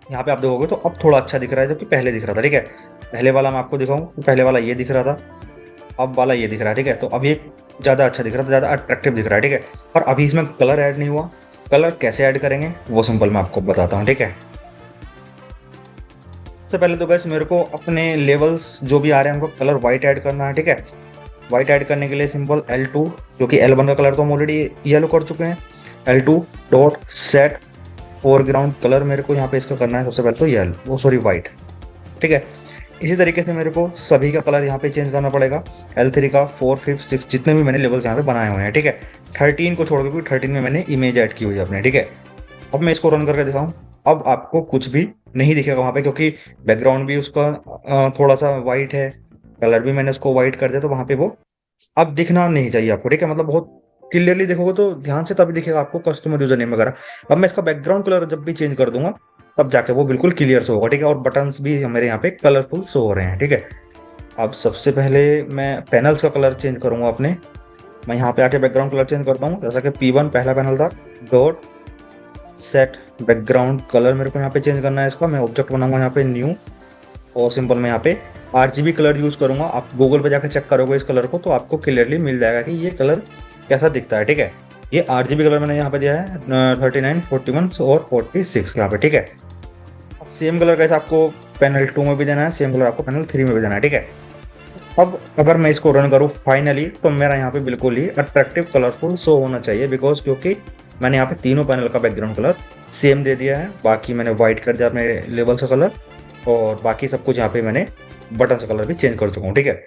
यहाँ पे आप देखोगे तो अब थोड़ा अच्छा दिख रहा है जो कि पहले दिख रहा था। ठीक है, पहले वाला मैं आपको दिखाऊं तो पहले वाला ये दिख रहा था, अब वाला ये दिख रहा है। ठीक है, तो अब ये ज़्यादा अच्छा दिख रहा था, ज़्यादा अट्रैक्टिव दिख रहा है। ठीक है, पर अभी इसमें कलर ऐड नहीं हुआ। कलर कैसे ऐड करेंगे वो सिंपल मैं आपको बताता हूँ। ठीक है, सबसे पहले तो गैस मेरे को अपने लेवल्स जो भी आ रहे हैं उनको कलर वाइट ऐड करना है। ठीक है, वाइट ऐड करने के लिए सिंपल L2, जो कि L1 का कलर तो हम ऑलरेडी येलो कर चुके हैं, L2 dot set foreground colour मेरे को यहाँ पे इसका करना है सबसे पहले तो येलो, सॉरी वाइट। ठीक है, इसी तरीके से मेरे को सभी का कलर यहाँ पे चेंज करना पड़ेगा। L3 का 4, 5, 6 जितने भी मैंने लेवल्स यहाँ पे बनाए हुए हैं। ठीक है, 13 को छोड़ के, क्योंकि 13 में मैंने इमेज ऐड की हुई है अपने। ठीक है, अब मैं इसको रन करके दिखाऊं, अब आपको कुछ भी नहीं दिखेगा वहाँ पे, क्योंकि बैकग्राउंड भी उसका थोड़ा सा वाइट है, कलर भी मैंने उसको वाइट कर दिया, तो वहाँ पे वो अब दिखना नहीं चाहिए आपको। ठीक है, मतलब बहुत क्लियरली देखोगे तो ध्यान से तभी दिखेगा आपको कस्टमर यूजर नेम वगैरह। अब मैं इसका बैकग्राउंड कलर जब भी चेंज कर दूंगा तब जाके वो बिल्कुल क्लियर से होगा। ठीक है, और बटन्स भी हमारे यहाँ पे कलरफुल शो हो रहे हैं। ठीक है, अब सबसे पहले मैं पैनल्स का कलर चेंज करूंगा अपने मैं यहाँ पे आके बैकग्राउंड कलर चेंज करता हूँ, जैसा कि P1 पहला पैनल था, डॉट सेट बैकग्राउंड कलर मेरे को यहाँ पे चेंज करना है इसका। मैं ऑब्जेक्ट बनाऊंगा यहाँ पे न्यू, और सिंपल मैं यहाँ पे RGB कलर यूज करूंगा। आप गूगल पे जाकर चेक करोगे इस कलर को तो आपको क्लियरली मिल जाएगा कि ये कलर कैसा दिखता है, ठीक है। ये RGB कलर मैंने यहाँ पे दिया है 39, 41 और 46 यहाँ पे, ठीक है। अब सेम कलर कैसे आपको पैनल 2 में भी देना है, सेम कलर आपको पैनल 3 में भी देना है, ठीक है। अब अगर मैं इसको रन करूँ फाइनली, तो मेरा यहाँ पे बिल्कुल ही अट्रैक्टिव कलरफुल शो होना चाहिए, बिकॉज क्योंकि मैंने यहाँ पे तीनों पैनल का बैकग्राउंड कलर सेम दे दिया है। बाकी मैंने व्हाइट कर दिया अपने लेवल से कलर, और बाकी सब कुछ यहाँ पे मैंने बटन से कलर भी चेंज कर चुका हूँ, ठीक है।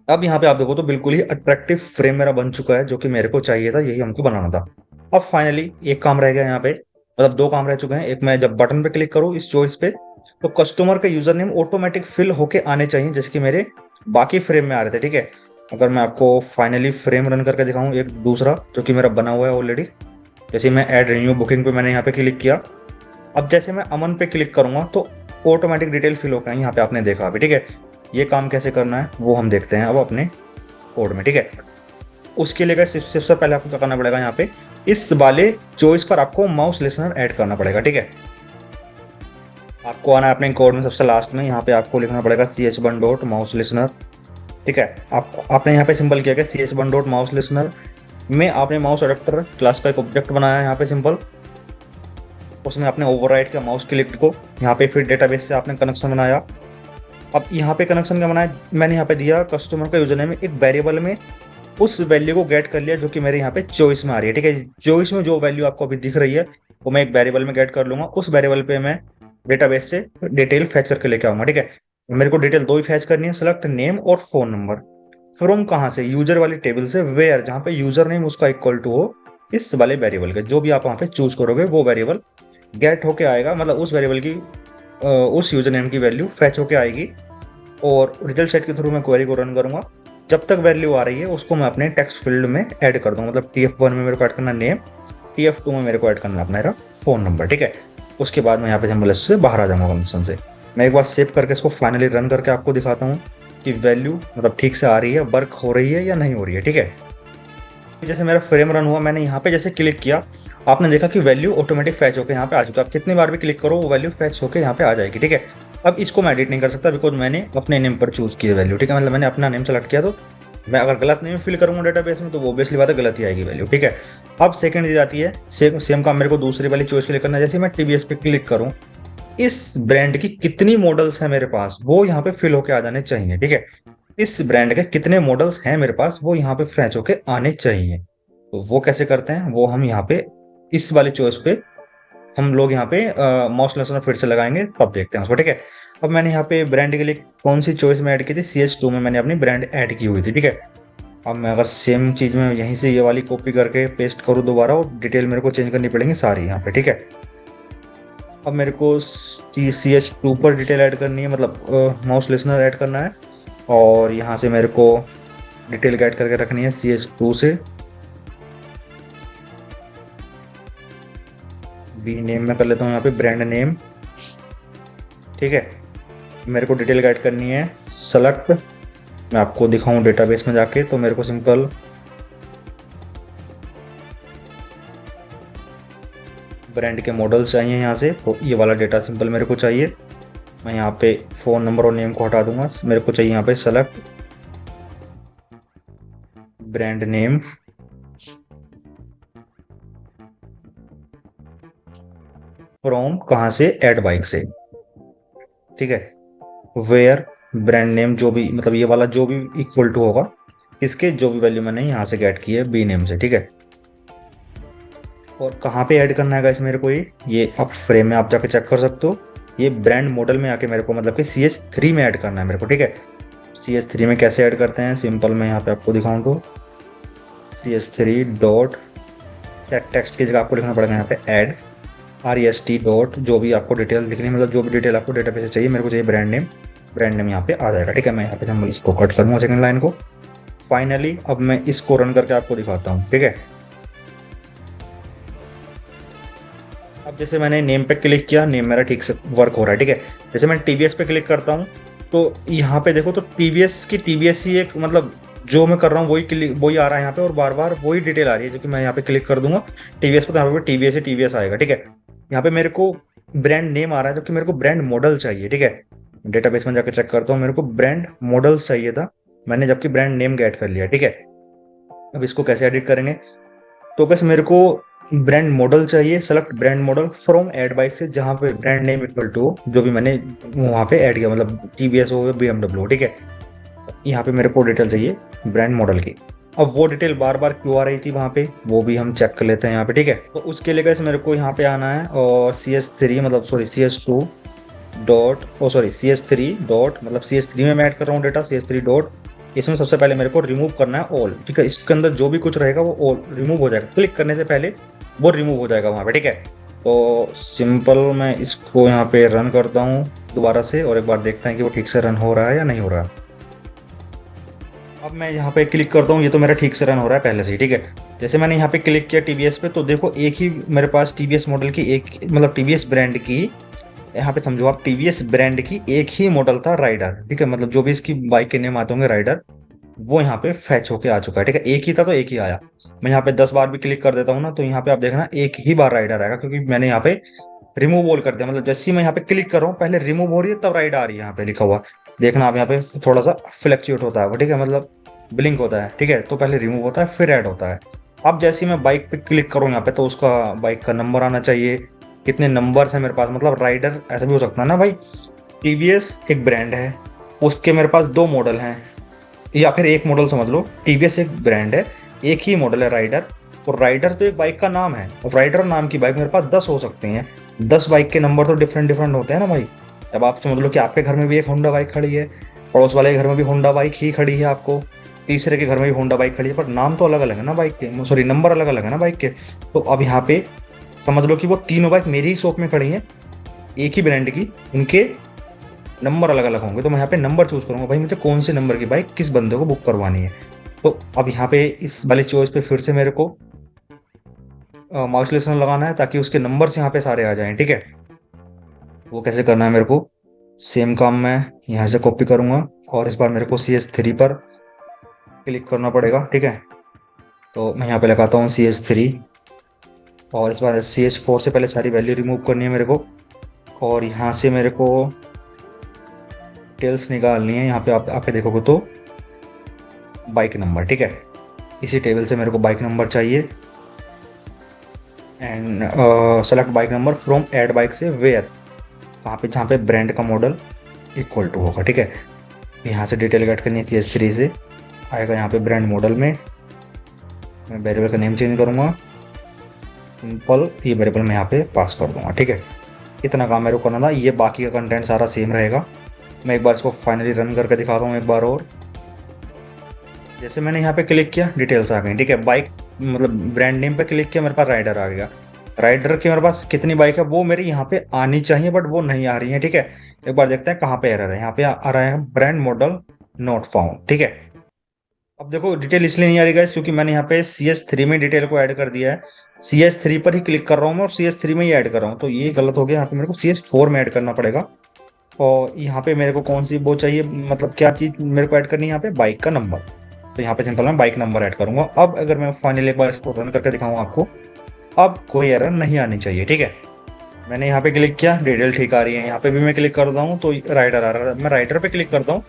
अब यहाँ पे आप देखो तो बिल्कुल ही अट्रैक्टिव फ्रेम मेरा बन चुका है, जो कि मेरे को चाहिए था, यही हमको बनाना था। अब फाइनली एक काम रह गया यहाँ पे, मतलब दो काम रह चुके हैं। एक, मैं जब बटन पे क्लिक करूँ इस चॉइस पे, तो कस्टमर का यूजर नेम ऑटोमेटिक फिल होके आने चाहिए, जैसे कि मेरे बाकी फ्रेम में आ रहे थे, ठीक है। अगर मैं आपको फाइनली फ्रेम रन करके दिखाऊं एक दूसरा, जो कि मेरा बना हुआ है ऑलरेडी, जैसे मैं ऐड रिन्यू बुकिंग पे मैंने यहाँ पे क्लिक किया। अब जैसे मैं अमन पे क्लिक करूंगा तो ऑटोमेटिक डिटेल फिल होकर यहाँ पे आपने देखा अभी, ठीक है। ये काम कैसे करना है वो हम देखते हैं अब अपने कोड में, ठीक है। उसके लिए सबसे पहले आपको क्या करना पड़ेगा, यहाँ पे इस वाले चॉइस पर आपको माउस लिसनर ऐड करना पड़ेगा, ठीक है। आपको आना है अपने कोड में सबसे लास्ट में, यहाँ पे आपको लिखना पड़ेगा ch1 डॉट माउस लिसनर, ठीक है। आपने यहाँ पे सिंपल किया कि ch1 डॉट माउस लिसनर में आपने माउस अडेप्टर क्लास का एक ऑब्जेक्ट बनाया है यहाँ पे सिंपल। उसमें आपने ओवरराइड किया माउस क्लिक को, यहाँ पे फिर डेटाबेस से आपने कनेक्शन बनाया। अब यहाँ पे कनेक्शन क्या बनाया, मैंने यहाँ पे दिया कस्टमर का यूजर नेम एक वेरिएबल में उस वैल्यू को गेट कर लिया जो कि मेरे यहाँ पे चॉइस में आ रही है, ठीक है। चॉइस में जो वैल्यू आपको अभी दिख रही है वो मैं एक वेरिएबल में गेट कर लूंगा। उस वेरिएबल पे मैं डेटाबेस से डिटेल फैच करके लेके आऊंगा, ठीक है। मेरे को डिटेल दो ही फैच करनी है, सेलेक्ट नेम और फोन नंबर। फ्रॉम कहाँ से, यूजर वाली टेबल से, वेयर जहाँ पे यूजर नेम उसका इक्वल टू हो इस वाले वेरिएबल के, जो भी आप वहाँ पे चूज करोगे वो वेरिएबल गेट होके आएगा, मतलब उस वेरिएबल की उस यूजर नेम की वैल्यू फैच होके आएगी। और डिटेल सेट के थ्रू मैं क्वेरी को रन करूंगा। जब तक वैल्यू आ रही है उसको मैं अपने टेक्स्ट फील्ड में ऐड कर दूंगा, मतलब TF1 में मेरे को ऐड करना नेम, TF2 में मेरे को ऐड करना अपना फोन नंबर, ठीक है। उसके बाद मैं यहाँ पे सिंपल से बाहर आ जाऊंगा फंक्शन से। मैं एक बार सेव करके इसको फाइनली रन करके आपको दिखाता हूँ कि वैल्यू मतलब ठीक से आ रही है, वर्क हो रही है या नहीं हो रही है, ठीक है। जैसे मेरा फ्रेम रन हुआ, मैंने यहाँ पे जैसे क्लिक किया, आपने देखा कि वैल्यू ऑटोमेटिक फैच होकर यहाँ पे आ चुका है। आप कितनी बार भी क्लिक करो वो वैल्यू फैच होकर यहाँ पे आ जाएगी, ठीक है। अब इसको मैं एडिट नहीं कर सकता बिकॉज मैंने अपने नेम पर चूज किया वैल्यू, ठीक है। मतलब मैंने अपना नेम सेलेक्ट किया, तो मैं अगर गलत नेम फिल करूंगा डेटाबेस में तो वो ऑब्वियसली बात है गलत ही आएगी वैल्यू, ठीक है। अब सेकंड दी जाती है सेम काम मेरे को दूसरी वाली चॉइस के लिए करना है। जैसे मैं TBS पे क्लिक करूं, इस ब्रांड की कितनी मॉडल्स हैं मेरे पास वो यहाँ पे फिल होके आ जाने चाहिए, ठीक है। इस ब्रांड के कितने मॉडल्स हैं मेरे पास वो यहाँ पे फैच होके आने चाहिए। तो वो कैसे करते हैं वो हम यहाँ पे इस वाली चॉइस पे हम लोग यहाँ पे माउस लेंसर फिर से लगाएंगे, तब देखते हैं उसको, ठीक है। अब मैंने यहाँ पे ब्रांड के लिए कौन सी चॉइस में ऐड की थी, CH2 में मैंने अपनी ब्रांड ऐड की हुई थी, ठीक है। अब मैं अगर सेम चीज में यहीं से ये वाली कॉपी करके पेस्ट करूँ दोबारा, और डिटेल मेरे को चेंज करनी पड़ेगी सारी यहाँ पे, ठीक है। अब मेरे को CH2 पर डिटेल ऐड करनी है, मतलब माउस लिसनर ऐड करना है, और यहाँ से मेरे को डिटेल ऐड करके रखनी है CH2 से। बी नेम में कर लेता हूँ यहाँ पे ब्रांड नेम, ठीक है। मेरे को डिटेल गाइड करनी है सेलेक्ट, मैं आपको दिखाऊं डेटाबेस में जाके, तो मेरे को सिंपल ब्रांड के मॉडल चाहिए यहाँ से, तो ये वाला डेटा सिंपल मेरे को चाहिए। मैं यहाँ पे फोन नंबर और नेम को हटा दूंगा, मेरे को चाहिए यहाँ पे सेलेक्ट ब्रांड नेम, फ्रॉम कहाँ से, ऐड बाइक से, ठीक है। वेयर ब्रांड नेम जो भी, मतलब ये वाला जो भी इक्वल टू होगा इसके जो भी वैल्यू मैंने यहाँ से गेट की है बी नेम से, ठीक है। और कहाँ पे ऐड करना है गाइस मेरे को, ये आप फ्रेम में आप जाके चेक कर सकते हो। ये ब्रांड मॉडल में आके मेरे को मतलब कि CH3 में ऐड करना है मेरे को, ठीक है। CH3 में कैसे ऐड करते हैं, सिंपल मैं यहाँ पे आपको दिखाऊं तो CH3 डॉट सेट टेक्स्ट की जगह आपको लिखना पड़ेगा यहाँ पे ऐड REST डॉट, जो भी आपको डिटेल लिखनी है, मतलब जो भी डिटेल आपको डेटाबेस से चाहिए, मेरे को चाहिए ब्रांड नेम यहाँ पे आ जाएगा, ठीक है। मैं यहाँ पे हम इसको कट करूँगा सेकंड लाइन को। फाइनली अब मैं इसको रन करके आपको दिखाता हूँ, ठीक है। अब जैसे मैंने नेम पे क्लिक किया, नेम मेरा ठीक से वर्क हो रहा है, ठीक है। जैसे मैं TBS पे क्लिक करता हूँ तो यहाँ पे देखो तो TBS ही एक मतलब जो मैं कर रहा हूँ वही आ रहा है यहाँ पे, और बार बार वही डिटेल आ रही है, जो कि मैं यहाँ पे क्लिक कर दूंगा टीवीएस पे, तो यहाँ पे टीवीएस ही टीवीएस आएगा। ठीक है, यहाँ पे मेरे को ब्रांड नेम आ रहा है, जो कि मेरे को ब्रांड मॉडल चाहिए। ठीक है, डेटाबेस में जाकर चेक करता हूँ, मेरे को ब्रांड मॉडल चाहिए था, मैंने जबकि ब्रांड नेम गेट कर लिया। ठीक है, अब इसको कैसे एडिट करेंगे, तो बस मेरे को ब्रांड मॉडल चाहिए, select brand model from add bike से, जहां पे ब्रांड नेम इक्वल टू जो भी मैंने वहां पे ऐड किया, मतलब टीवीएस हो या बीएमडब्ल्यू। ठीक है, यहाँ पे मेरे को डिटेल चाहिए ब्रांड मॉडल की। अब वो डिटेल बार बार क्यों आ रही थी वहां पे, वो भी हम चेक कर लेते हैं यहाँ पे। ठीक है, तो उसके लिए गाइस मेरे को यहाँ पे आना है, और CS3 मतलब sorry CS2 dot CS3 dot, मतलब CS3 में मैं ऐड कर रहा हूँ डेटा, CS3 डॉट, इसमें सबसे पहले मेरे को रिमूव करना है ऑल। ठीक है, इसके अंदर जो भी कुछ रहेगा वो ऑल रिमूव हो जाएगा, क्लिक करने से पहले वो रिमूव हो जाएगा वहाँ पे। ठीक है, तो सिंपल मैं इसको यहाँ पे रन करता हूँ दोबारा से, और एक बार देखते हैं कि वो ठीक से रन हो रहा है या नहीं हो रहा है। अब मैं यहाँ पे क्लिक करता हूँ, ये तो मेरा ठीक से रन हो रहा है पहले से ही। ठीक है, जैसे मैंने यहाँ पे क्लिक किया टीवीएस पे, तो देखो एक ही मेरे पास टीवीएस मॉडल की एक, मतलब टीवीएस ब्रांड की, यहाँ पे समझो आप टीवीएस ब्रांड की एक ही मॉडल था राइडर। ठीक है, मतलब जो भी इसकी बाइक के नेम आते होंगे राइडर, वो यहाँ पे फैच होके आ चुका है। ठीक है, एक ही था तो एक ही आया। मैं यहाँ पे 10 बार भी क्लिक कर देता हूँ ना, तो यहाँ पे आप देखना एक ही बार राइडर आएगा, क्योंकि मैंने यहाँ पे रिमूव ऑल कर दिया। मतलब जैसे ही मैं यहाँ पे क्लिक कर रहा हूँ, पहले रिमूव हो रही है तब राइड आ रही है यहाँ पे लिखा हुआ। देखना आप यहाँ पे थोड़ा सा फ्लक्चुएट होता है वो। ठीक है, मतलब ब्लिंक होता है। ठीक है, तो पहले रिमूव होता है फिर ऐड होता है। अब जैसे ही मैं बाइक पे क्लिक करूँ यहाँ पे, तो उसका बाइक का नंबर आना चाहिए, कितने नंबर्स है मेरे पास, मतलब राइडर ऐसा भी हो सकता है ना भाई, टीवीएस एक ब्रांड है, उसके मेरे पास 2 मॉडल हैं, या फिर एक मॉडल समझ लो, टीवीएस एक ब्रांड है, एक ही मॉडल है राइडर, और राइडर तो एक बाइक का नाम है, और राइडर नाम की बाइक मेरे पास 10 हो सकती हैं। 10 बाइक के नंबर तो डिफरेंट डिफरेंट होते हैं ना भाई। अब आप समझ लो कि आपके घर में भी एक होंडा बाइक खड़ी है, पड़ोस वाले के घर में भी होंडा बाइक ही खड़ी है, आपको तीसरे के घर में भी होंडा बाइक खड़ी है, पर नाम तो अलग अलग है ना बाइक के, सॉरी नंबर अलग अलग है ना बाइक के। तो अब यहाँ पे समझ लो कि वो तीनों बाइक मेरी ही शॉप में खड़ी हैं, एक ही ब्रांड की, उनके नंबर अलग अलग होंगे। तो मैं यहाँ पे नंबर चूज करूंगा भाई, मुझे कौन से नंबर की बाइक किस बंदे को बुक करवानी है। तो अब यहाँ पे इस वाले चॉइस पे फिर से मेरे को माउस लेसन लगाना है, ताकि उसके नंबर्स यहाँ पे सारे आ जाएं। ठीक है, वो कैसे करना है मेरे को, सेम काम मैं यहाँ से कॉपी करूंगा, और इस बार मेरे को CS3 पर क्लिक करना पड़ेगा। ठीक है, तो मैं यहाँ पे लगाता हूँ CS3, और इस बार CS4 से पहले सारी वैल्यू रिमूव करनी है मेरे को, और यहाँ से मेरे को टेल्स निकालनी है। यहाँ पे आप आके देखोगे तो बाइक नंबर। ठीक है, इसी टेबल से मेरे को बाइक नंबर चाहिए, and select bike number from add bike से वेयर, वहाँ पे जहाँ पे ब्रांड का मॉडल इक्वल टू होगा। ठीक है, यहाँ से डिटेल गेट करनी है, CS3 से आएगा यहाँ पे ब्रांड मॉडल में, मैं वेरिएबल का नेम चेंज करूँगा, सिंपल ये वेरिएबल मैं यहाँ पे पास कर दूंगा। ठीक है, इतना काम मेरे को करना था, ये बाकी का कंटेंट सारा सेम रहेगा। मैं एक बार इसको फाइनली रन करके दिखाता हूँ एक बार और। जैसे मैंने यहाँ पे क्लिक किया, डिटेल्स आ गई। ठीक है, बाइक मतलब ब्रांड नेम पे क्लिक किया, मेरे पास राइडर आ गया। राइडर की मेरे पास कितनी बाइक है वो मेरी यहाँ पे आनी चाहिए, बट वो नहीं आ रही है। ठीक है, एक बार देखते हैं कहाँ पे एरर है। यहाँ पे आ रहा है ब्रांड मॉडल नॉट फाउंड। ठीक है, अब देखो डिटेल इसलिए नहीं आ रही गाइस, क्योंकि मैंने यहाँ पे CS3 में डिटेल को ऐड कर दिया है। CS3 पर ही क्लिक कर रहा हूँ मैं, और CS3 में ही ऐड कर रहा हूँ, तो ये गलत हो गया। यहाँ पे मेरे को CS4 में ऐड करना पड़ेगा। और यहाँ पे मेरे को कौन सी वो चाहिए, मतलब क्या चीज़ मेरे को ऐड करनी है यहाँ पे, बाइक का नंबर। तो यहाँ पे सिंपल मैं बाइक नंबर ऐड करूंगा। अब अगर मैं फाइनली एक बार इसको रन करके दिखाऊँ आपको, अब कोई एरर नहीं आनी चाहिए। ठीक है, मैंने यहाँ पे क्लिक किया, डिटेल ठीक आ रही है। यहाँ पे भी मैं क्लिक करता हूँ तो राइडर आ रहा है, मैं राइडर पे क्लिक करता हूँ,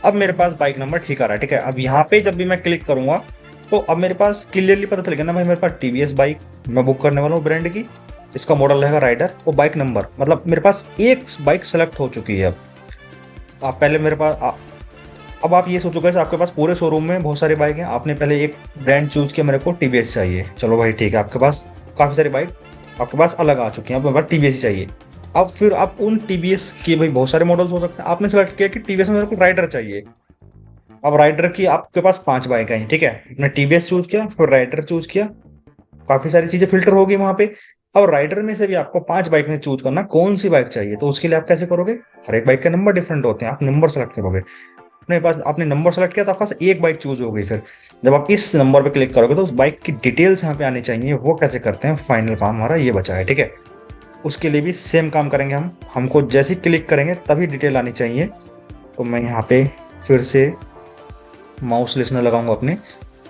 अब मेरे पास बाइक नंबर ठीक आ रहा है। ठीक है, अब यहाँ पे जब भी मैं क्लिक करूंगा, तो अब मेरे पास क्लियरली पता चलेगा ना भाई, मेरे पास टीवीएस बाइक मैं बुक करने वाला हूँ ब्रांड की, इसका मॉडल रहेगा राइडर, और बाइक नंबर, मतलब मेरे पास एक बाइक सेलेक्ट हो चुकी है। अब आप पहले मेरे पास अब आप ये सोचोगे आपके पास पूरे शोरूम में बहुत सारी बाइक हैं, आपने पहले एक ब्रांड चूज किया, मेरे को टीवीएस चाहिए, चलो भाई ठीक है, आपके पास काफ़ी सारी बाइक आपके पास अलग आ चुकी हैं, अब मेरे पास टीवीएस ही चाहिए। अब फिर आप उन टीवीएस के भाई बहुत सारे मॉडल्स हो सकते हैं, आपने सेलेक्ट किया कि टीवीएस में मेरे को राइडर चाहिए। अब राइडर की आपके पास 5 बाइक आई, ठीक है, आपने टीवीएस चूज किया, फिर राइडर चूज किया, काफी सारी चीजें फिल्टर होगी वहां पे। अब राइडर में से भी आपको 5 बाइक में चूज करना कौन सी बाइक चाहिए, तो उसके लिए आप कैसे करोगे, हर एक बाइक के नंबर डिफरेंट होते हैं, आप नंबर सेलेक्ट करोगे, अपने पास आपने नंबर सेलेक्ट किया तो आपके पास एक बाइक चूज हो गई। फिर जब आप इस नंबर पे क्लिक करोगे तो उस बाइक की डिटेल्स यहाँ पे आनी चाहिए। वो कैसे करते हैं, फाइनल काम हमारा ये बचा है, ठीक है। उसके लिए भी सेम काम करेंगे हमको जैसे ही क्लिक करेंगे तभी डिटेल आनी चाहिए। तो मैं यहाँ पे फिर से माउस लिस्नर लगाऊंगा अपने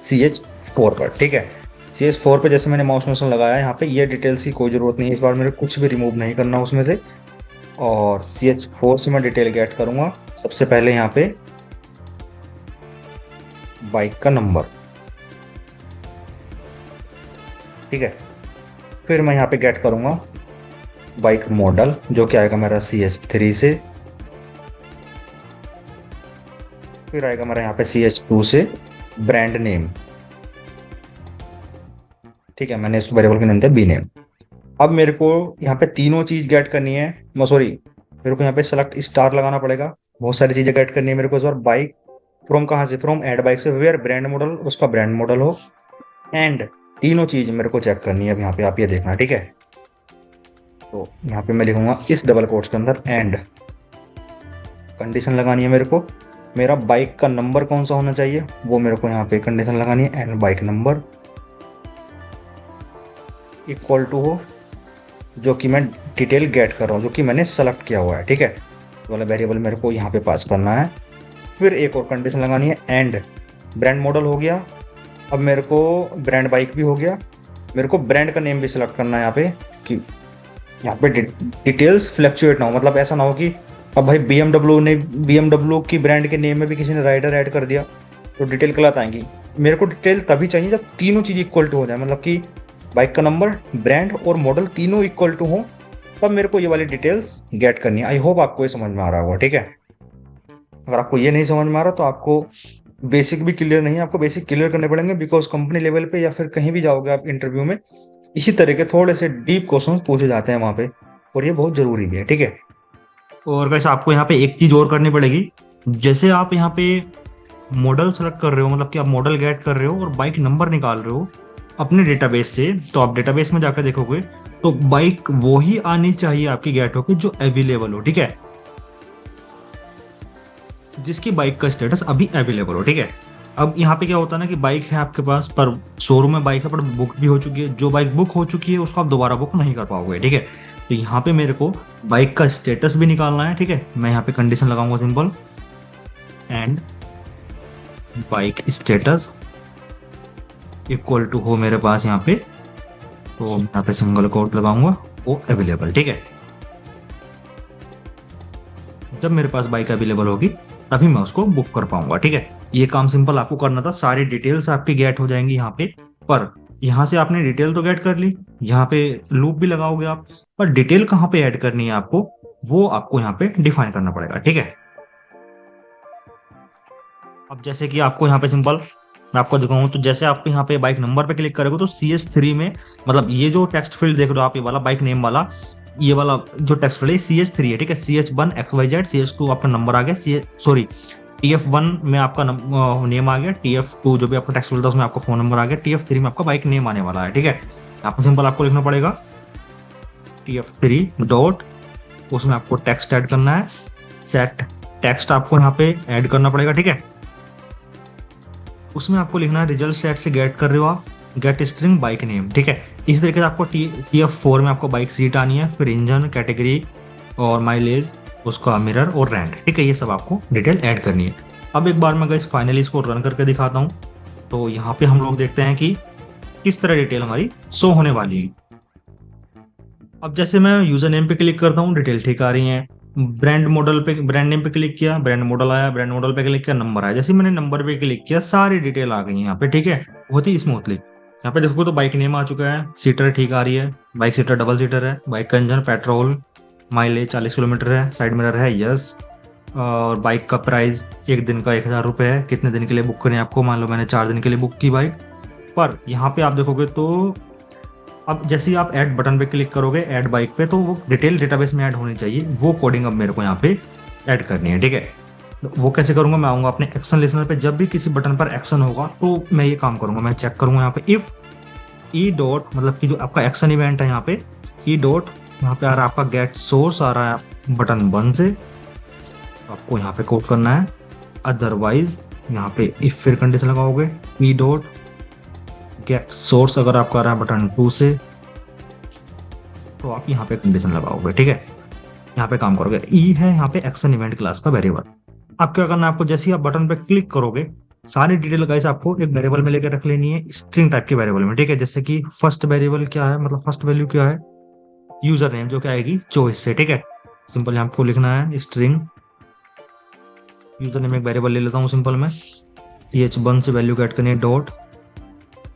CH4 पर। ठीक है, CH4 पे जैसे मैंने माउस लिस्नर लगाया, यहाँ पे ये डिटेल्स की कोई ज़रूरत नहीं है, इस बार मेरे कुछ भी रिमूव नहीं करना उसमें से। और CH4 से मैं डिटेल गेट करूंगा। सबसे पहले यहाँ पे बाइक का नंबर, ठीक है। फिर मैं यहाँ पे गेट करूंगा बाइक मॉडल, जो कि आएगा मेरा CH3 से। फिर आएगा मेरा यहाँ पे CH2 से ब्रांड नेम, ठीक है, मैंने इस वेरिएबल का नाम दिया बी नेम। अब मेरे को यहाँ पे तीनों चीज गेट करनी है, सॉरी, मेरे को यहाँ पे सेलेक्ट स्टार लगाना पड़ेगा। बहुत सारी चीजें गेट करनी है मेरे को इस बार। बाइक फ्रॉम कहाँ से, फ्रॉम ऐड बाइक से, वेयर ब्रांड मॉडल, उसका ब्रांड मॉडल हो, एंड तीनों चीज मेरे को चेक करनी है। अब यहाँ पे आप ये देखना, ठीक है। तो यहाँ पे मैं लिखूंगा इस डबल कोट्स के अंदर एंड, कंडीशन लगानी है मेरे को, मेरा बाइक का नंबर कौन सा होना चाहिए वो मेरे को यहाँ पे कंडीशन लगानी है, and bike number equal to हो जो कि मैं डिटेल गेट कर रहा हूँ, जो कि मैंने सेलेक्ट किया हुआ है, ठीक है। वाला वेरिएबल मेरे को यहाँ पे पास करना है। फिर एक और कंडीशन लगानी है, एंड ब्रांड मॉडल हो गया। अब मेरे को ब्रांड बाइक भी हो गया, मेरे को ब्रांड का नेम भी सिलेक्ट करना है यहाँ पे, कि यहाँ पे डिटेल्स फ्लक्चुएट ना हो, मतलब ऐसा ना हो कि अब भाई BMW की ब्रांड के नेम में भी किसी ने राइडर ऐड कर दिया तो डिटेल गलत आएंगी। मेरे को डिटेल तभी चाहिए जब तीनों चीज़ इक्वल टू हो जाए, मतलब कि बाइक का नंबर, ब्रांड और मॉडल तीनों इक्वल टू हो, तब मेरे को ये वाली डिटेल्स गेट करनी है। आई होप आपको ये समझ में आ रहा होगा, ठीक है। अगर आपको ये नहीं समझ में आ रहा तो आपको बेसिक भी क्लियर नहीं है, आपको बेसिक क्लियर करने पड़ेंगे, बिकॉज कंपनी लेवल पे या फिर कहीं भी जाओगे आप इंटरव्यू में, इसी तरह के थोड़े से डीप क्वेश्चन पूछे जाते हैं वहाँ पे, और ये बहुत जरूरी भी है, ठीक है। और वैसे आपको यहाँ पे एक चीज और करनी पड़ेगी, जैसे आप यहाँ पे मॉडल सेलेक्ट कर रहे हो, मतलब कि आप मॉडल गेट कर रहे हो और बाइक नंबर निकाल रहे हो अपने डेटाबेस से, तो आप डेटाबेस में जाकर देखोगे तो बाइक वो ही आनी चाहिए आपकी गेट होकर जो अवेलेबल हो, ठीक है, जिसकी बाइक का स्टेटस अभी अवेलेबल हो, ठीक है। अब यहाँ पे क्या होता है ना कि बाइक है आपके पास, पर शोरूम में बाइक है पर बुक भी हो चुकी है, जो बाइक बुक हो चुकी है उसको आप दोबारा बुक नहीं कर पाओगे, ठीक है। तो यहाँ पे मेरे को बाइक का स्टेटस भी निकालना है, ठीक है। मैं यहाँ पे कंडीशन लगाऊंगा simple, and bike status equal to हो मेरे पास यहाँ पे, तो यहाँ पे सिंगल कोट लगाऊंगा वो अवेलेबल, ठीक है। जब मेरे पास बाइक अवेलेबल होगी तभी मैं उसको बुक कर पाऊंगा, ठीक है। ये काम सिंपल आपको करना था, सारी डिटेल्स आपकी गेट हो जाएंगी यहाँ पे। पर यहाँ से आपने डिटेल तो गेट कर ली, यहाँ पे लूप भी लगाओगे आप, पर डिटेल कहाँ पे ऐड करनी है आपको, वो आपको यहाँ पे डिफाइन करना पड़ेगा, ठीक है। अब जैसे कि आपको यहाँ पे सिंपल मैं आपको दिखाऊं, तो जैसे आप यहाँ पे बाइक नंबर पे क्लिक करोगे तो CS3 में, मतलब ये जो टेक्स्ट फील्ड देख रहे हो आप, ये वाला बाइक नेम वाला, ये वाला जो टेक्स्ट फील्ड है CH3 है, ठीक है। CH1 XYZ, CH2 आपका नंबर आ गया, सॉरी TF1 में आपका नेम आ गया, TF2 जो भी आपका टेक्स्ट फील्ड था उसमें आपका फोन नंबर आ गया, TF3 में आपका बाइक नेम आने वाला है, ठीक है। यहाँ पे सिंपल आपको लिखना पड़ेगा TF3 डॉट, उसमें आपको टेक्स्ट ऐड करना है, सेट टेक्स्ट आपको यहाँ पे ऐड करना पड़ेगा, ठीक है। उसमें आपको लिखना है रिजल्ट सेट से गेट कर रहे हो आप, गेट स्ट्रिंग बाइक नेम, ठीक है। इसी तरीके से आपको TF4 में आपको बाइक सीट आनी है, फिर इंजन, कैटेगरी और माइलेज, उसका मिरर और रेंट, ठीक है। ये सब आपको डिटेल ऐड करनी है। अब एक बार मैं गाइस फाइनली इसको रन करके दिखाता हूँ, तो यहाँ पे हम लोग देखते हैं कि किस तरह डिटेल हमारी शो होने वाली है। अब जैसे मैं यूजर नेम पे क्लिक करता हूँ, डिटेल ठीक आ रही है। ब्रांड मॉडल पे, ब्रांड नेम पे क्लिक किया, ब्रांड मॉडल आया, ब्रांड मॉडल पे क्लिक किया, नंबर आया। जैसे मैंने नंबर पे क्लिक किया सारी डिटेल आ गई यहाँ पे, ठीक है, बहुत ही स्मूथली। यहाँ पे देखोगे तो बाइक नेम आ चुका है, सीटर ठीक आ रही है, बाइक सीटर डबल सीटर है, बाइक का इंजन पेट्रोल, माइलेज 40 किलोमीटर है, साइड मिरर है यस, और बाइक का प्राइस एक दिन का 1000 रुपये है। कितने दिन के लिए बुक करें आपको, मान लो मैंने 4 दिन के लिए बुक की बाइक। पर यहाँ पे आप देखोगे तो अब जैसे ही आप ऐड बटन पे क्लिक करोगे ऐड बाइक पे, तो वो डिटेल डेटाबेस में ऐड होनी चाहिए, वो कोडिंग अब मेरे को यहाँ पे ऐड करनी है, ठीक है। तो वो कैसे करूंगा, मैं आऊंगा अपने एक्शन लिस्नर पे, जब भी किसी बटन पर एक्शन होगा तो मैं ये काम करूंगा, मैं चेक करूंगा यहाँ पे इफ ई डॉट, मतलब कि जो आपका एक्शन इवेंट है यहाँ पे ई डॉट, यहाँ पे आ रहा है आपका गेट सोर्स आ रहा है बटन 1 से, आपको यहाँ पे कोड करना है। अदरवाइज यहाँ पे इफ फिर कंडीशन लगाओगे ई डॉट गेट सोर्स, अगर आपका आ रहा है बटन 2 से, तो आप यहाँ पे कंडीशन लगाओगे, ठीक है। यहाँ पे काम करोगे। ई है यहाँ पे एक्शन इवेंट क्लास का वेरिएबल। अब क्या करना है आपको, जैसे ही आप बटन पे क्लिक करोगे सारी डिटेल गाइस आपको एक वेरिएबल में लेकर रख लेनी है, स्ट्रिंग टाइप के वेरिएबल में, ठीक है। जैसे कि फर्स्ट वेरिएबल क्या है, मतलब फर्स्ट वैल्यू क्या है, यूजर नेम, जो क्या आएगी चॉइस से, ठीक है। सिंपल यहाँ आपको लिखना है स्ट्रिंग यूजर नेम, एक वेरिएबल ले लेता हूँ सिंपल में, ch1 से वैल्यू गेट करनी है, dot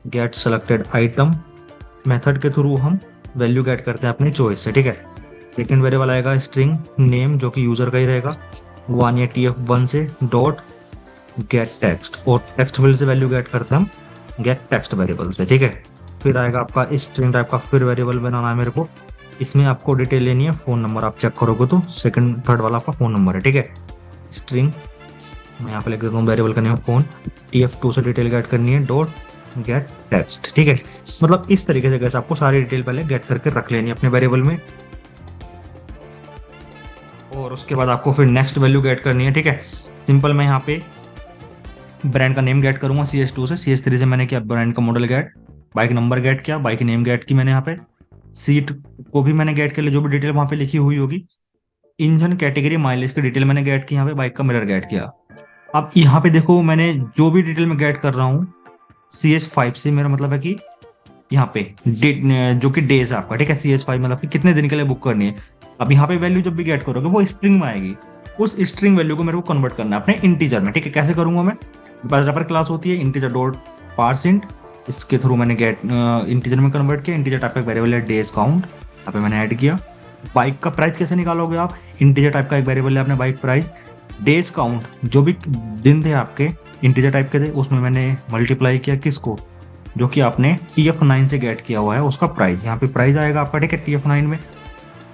get selected item, method के थ्रू हम वैल्यू गेट करते हैं अपनी चॉइस से, ठीक है। सेकंड वेरिएबल आएगा स्ट्रिंग नेम, जो कि यूजर का ही रहेगा, 1 या tf1 से डॉट गेट टेक्स्ट, और टेक्स्ट फील्ड से वैल्यू गेट करते हैं हम गेट टेक्स्ट वेरिएबल से, ठीक है। फिर आएगा आपका स्ट्रिंग टाइप का फिर वेरिएबल बनाना है मेरे को, इसमें आपको डिटेल लेनी है, फोन नंबर आप चेक करोगे तो सेकंड थर्ड वाला आपका फोन नंबर है, ठीक है। स्ट्रिंग मैं यहाँ पे लिख देता हूँ वेरिएबल का नेम फोन, tf2 से डिटेल गेट करनी है, डॉट गेट टेक्स्ट, ठीक है। मतलब इस तरीके से कैसे आपको सारी डिटेल पहले गेट करके रख लेनी है अपने वेरिएबल में, और उसके बाद आपको फिर नेक्स्ट वैल्यू गेट करनी है, ठीक है। सिंपल मैं यहाँ पे ब्रांड का नेम गेट करूंगा cs2 से, cs3 से मैंने किया ब्रांड का model get, bike number get किया, बाइक नेम गेट की मैंने यहाँ पे, सीट को भी मैंने गेट कर लिया, जो भी डिटेल वहां पे लिखी हुई होगी, इंजन कैटेगरी माइलेज की डिटेल मैंने गेट की, यहाँ पे बाइक का मिरर गेट किया। अब यहाँ पे देखो मैंने जो भी डिटेल में गेट कर रहा हूँ CS5 से, मेरा मतलब है कि यहाँ पे डेट जो कि डेज है आपका, ठीक है। CS5 मतलब कि कितने दिन के लिए बुक करनी है। अब यहाँ पे वैल्यू जब भी गेट करोगे वो स्ट्रिंग में आएगी, उस स्ट्रिंग वैल्यू को मेरे को कन्वर्ट करना है अपने इंटीजर में, ठीक है। कैसे करूंगा मैं, रबर क्लास होती है इंटीजर डॉट पार्सिंट, इसके थ्रू मैंने गेट इंटीजर में कन्वर्ट किया, इंटीजर टाइप का वेरिएबल है डेज काउंट, यहाँ पे मैंने ऐड किया। बाइक का प्राइस कैसे निकालोगे आप, इंटीजर टाइप का एक वेरिएबल है अपने बाइक प्राइस, डेज काउंट जो भी दिन थे आपके इंटीजर टाइप के थे उसमें मैंने मल्टीप्लाई किया किसको, जो कि आपने tf9 से गेट किया हुआ है उसका प्राइस, यहाँ पे प्राइस आएगा आपका, ठीक है। tf9 में